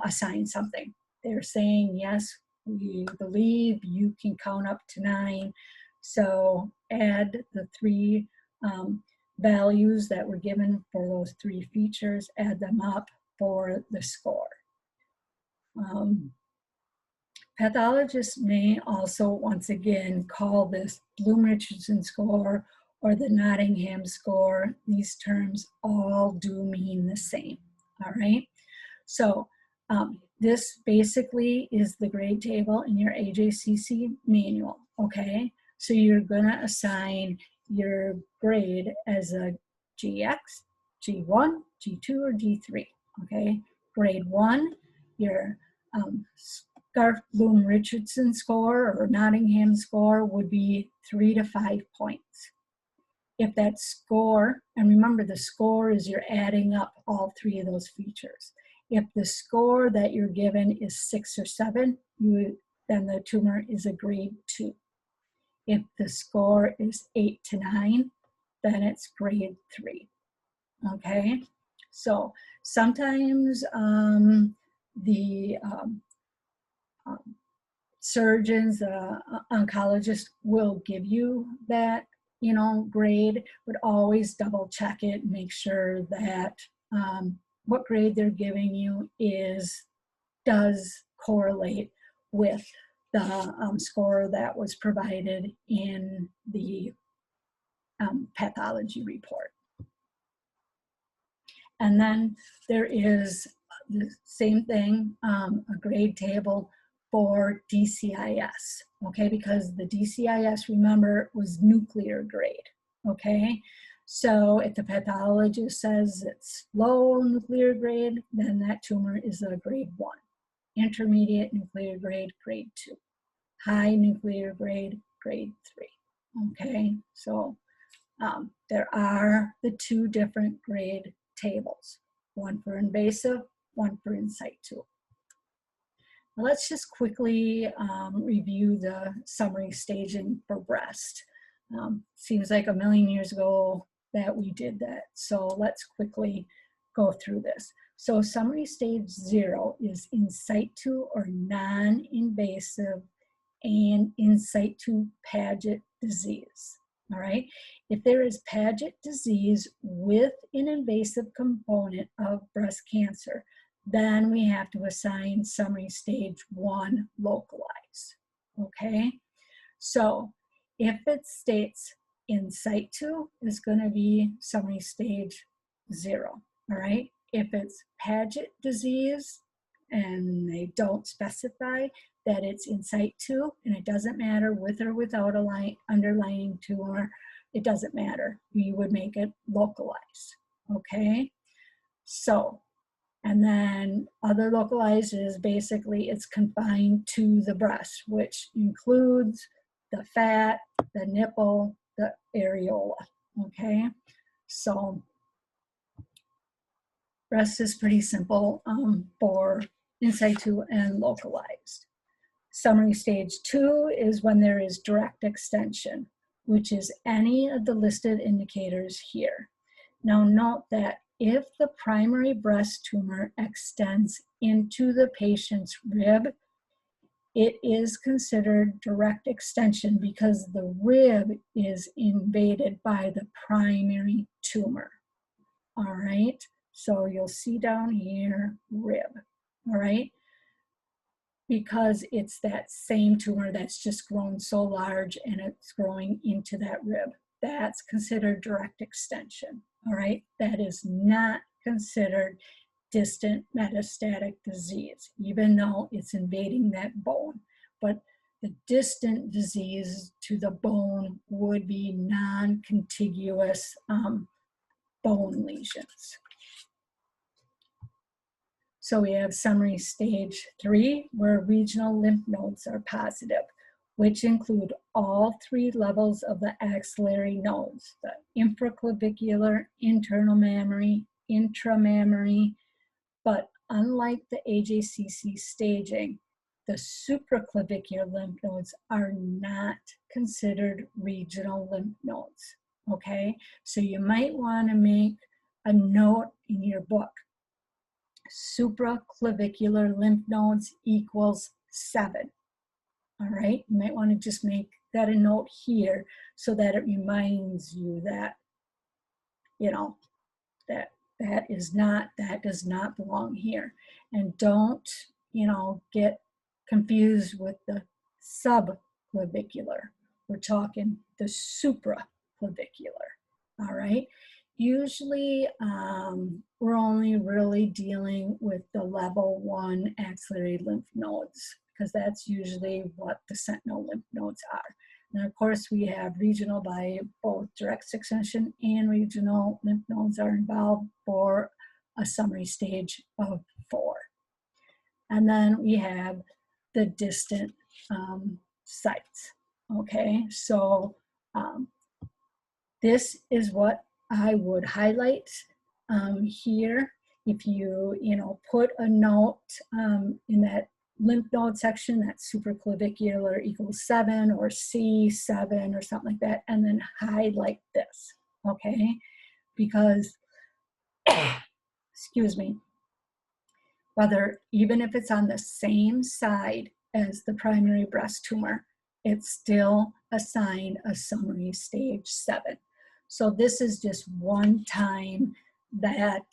Speaker 1: assign something. They're saying, yes, we believe you can count up to 9. So add the 3 values that were given for those 3 features, add them up for the score. Pathologists may also, once again, call this Bloom-Richardson score or the Nottingham score. These terms all do mean the same, all right? So this basically is the grade table in your AJCC manual, okay? So you're gonna assign your grade as a GX, G1, G2, or G3, okay? Grade 1, your Scarf-Bloom-Richardson score or Nottingham score would be 3 to 5 points. If that score, and remember the score is you're adding up all 3 of those features. If the score that you're given is 6 or 7, then the tumor is a grade 2. If the score is 8 to 9, then it's grade 3, okay? So sometimes the surgeons, oncologists will give you that, grade, but always double check it and make sure that what grade they're giving you does correlate with the score that was provided in the pathology report. And then there is the same thing, a grade table for DCIS, okay? Because the DCIS, remember, was nuclear grade, okay? So if the pathologist says it's low nuclear grade, then that tumor is a grade 1. Intermediate nuclear grade, grade 2. High nuclear grade, grade 3, okay? So there are the 2 different grade tables, one for invasive, one for in situ. Let's just quickly review the summary staging for breast. Seems like a million years ago that we did that. So let's quickly go through this. So summary stage 0 is in situ or non-invasive and in situ Paget disease. All right. If there is Paget disease with an invasive component of breast cancer, then we have to assign summary stage 1 localized. Okay. So if it states in situ, it's going to be summary stage 0, all right? If it's Paget disease and they don't specify that it's in situ, and it doesn't matter with or without a underlying tumor, it doesn't matter. You would make it localized, okay? So, and then other localized is basically it's confined to the breast, which includes the fat, the nipple, the areola, okay? So breast is pretty simple for in situ and localized. Summary stage 2 is when there is direct extension, which is any of the listed indicators here. Now note that if the primary breast tumor extends into the patient's rib, it is considered direct extension because the rib is invaded by the primary tumor. All right, so you'll see down here, rib, all right? Because it's that same tumor that's just grown so large and it's growing into that rib. That's considered direct extension, all right? That is not considered distant metastatic disease, even though it's invading that bone. But the distant disease to the bone would be non-contiguous bone lesions. So we have summary stage 3, where regional lymph nodes are positive, which include all 3 levels of the axillary nodes, the infraclavicular, internal mammary, intramammary, but unlike the AJCC staging, the supraclavicular lymph nodes are not considered regional lymph nodes, okay? So you might want to make a note in your book. Supraclavicular lymph nodes equals 7. All right, you might want to just make that a note here so that it reminds you that, you know, that does not belong here. And don't, you know, get confused with the subclavicular. We're talking the supraclavicular. All right. Usually, we're only really dealing with the level 1 axillary lymph nodes because that's usually what the sentinel lymph nodes are. And of course, we have regional by both direct extension and regional lymph nodes are involved for a summary stage of 4. And then we have the distant sites. Okay, so this is what I would highlight here. If you put a note in that lymph node section, that supraclavicular equals 7 or C7 or something like that, and then highlight this, okay? Because, excuse me, even if it's on the same side as the primary breast tumor, it's still a sign of summary stage 7. So this is just one time that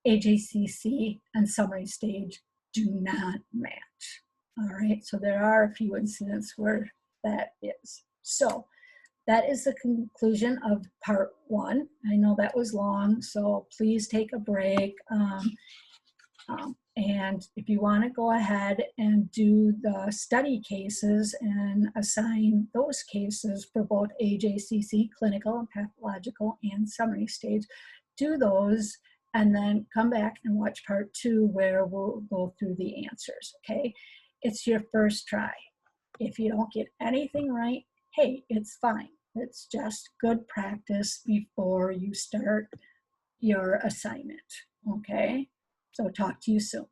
Speaker 1: AJCC and summary stage do not match. All right, so there are a few incidents where that is. So that is the conclusion of part 1. I know that was long, so please take a break. And if you want to go ahead and do the study cases and assign those cases for both AJCC, clinical and pathological, and summary stage, do those and then come back and watch part 2 where we'll go through the answers, okay? It's your first try. If you don't get anything right, hey, it's fine. It's just good practice before you start your assignment, okay? So talk to you soon.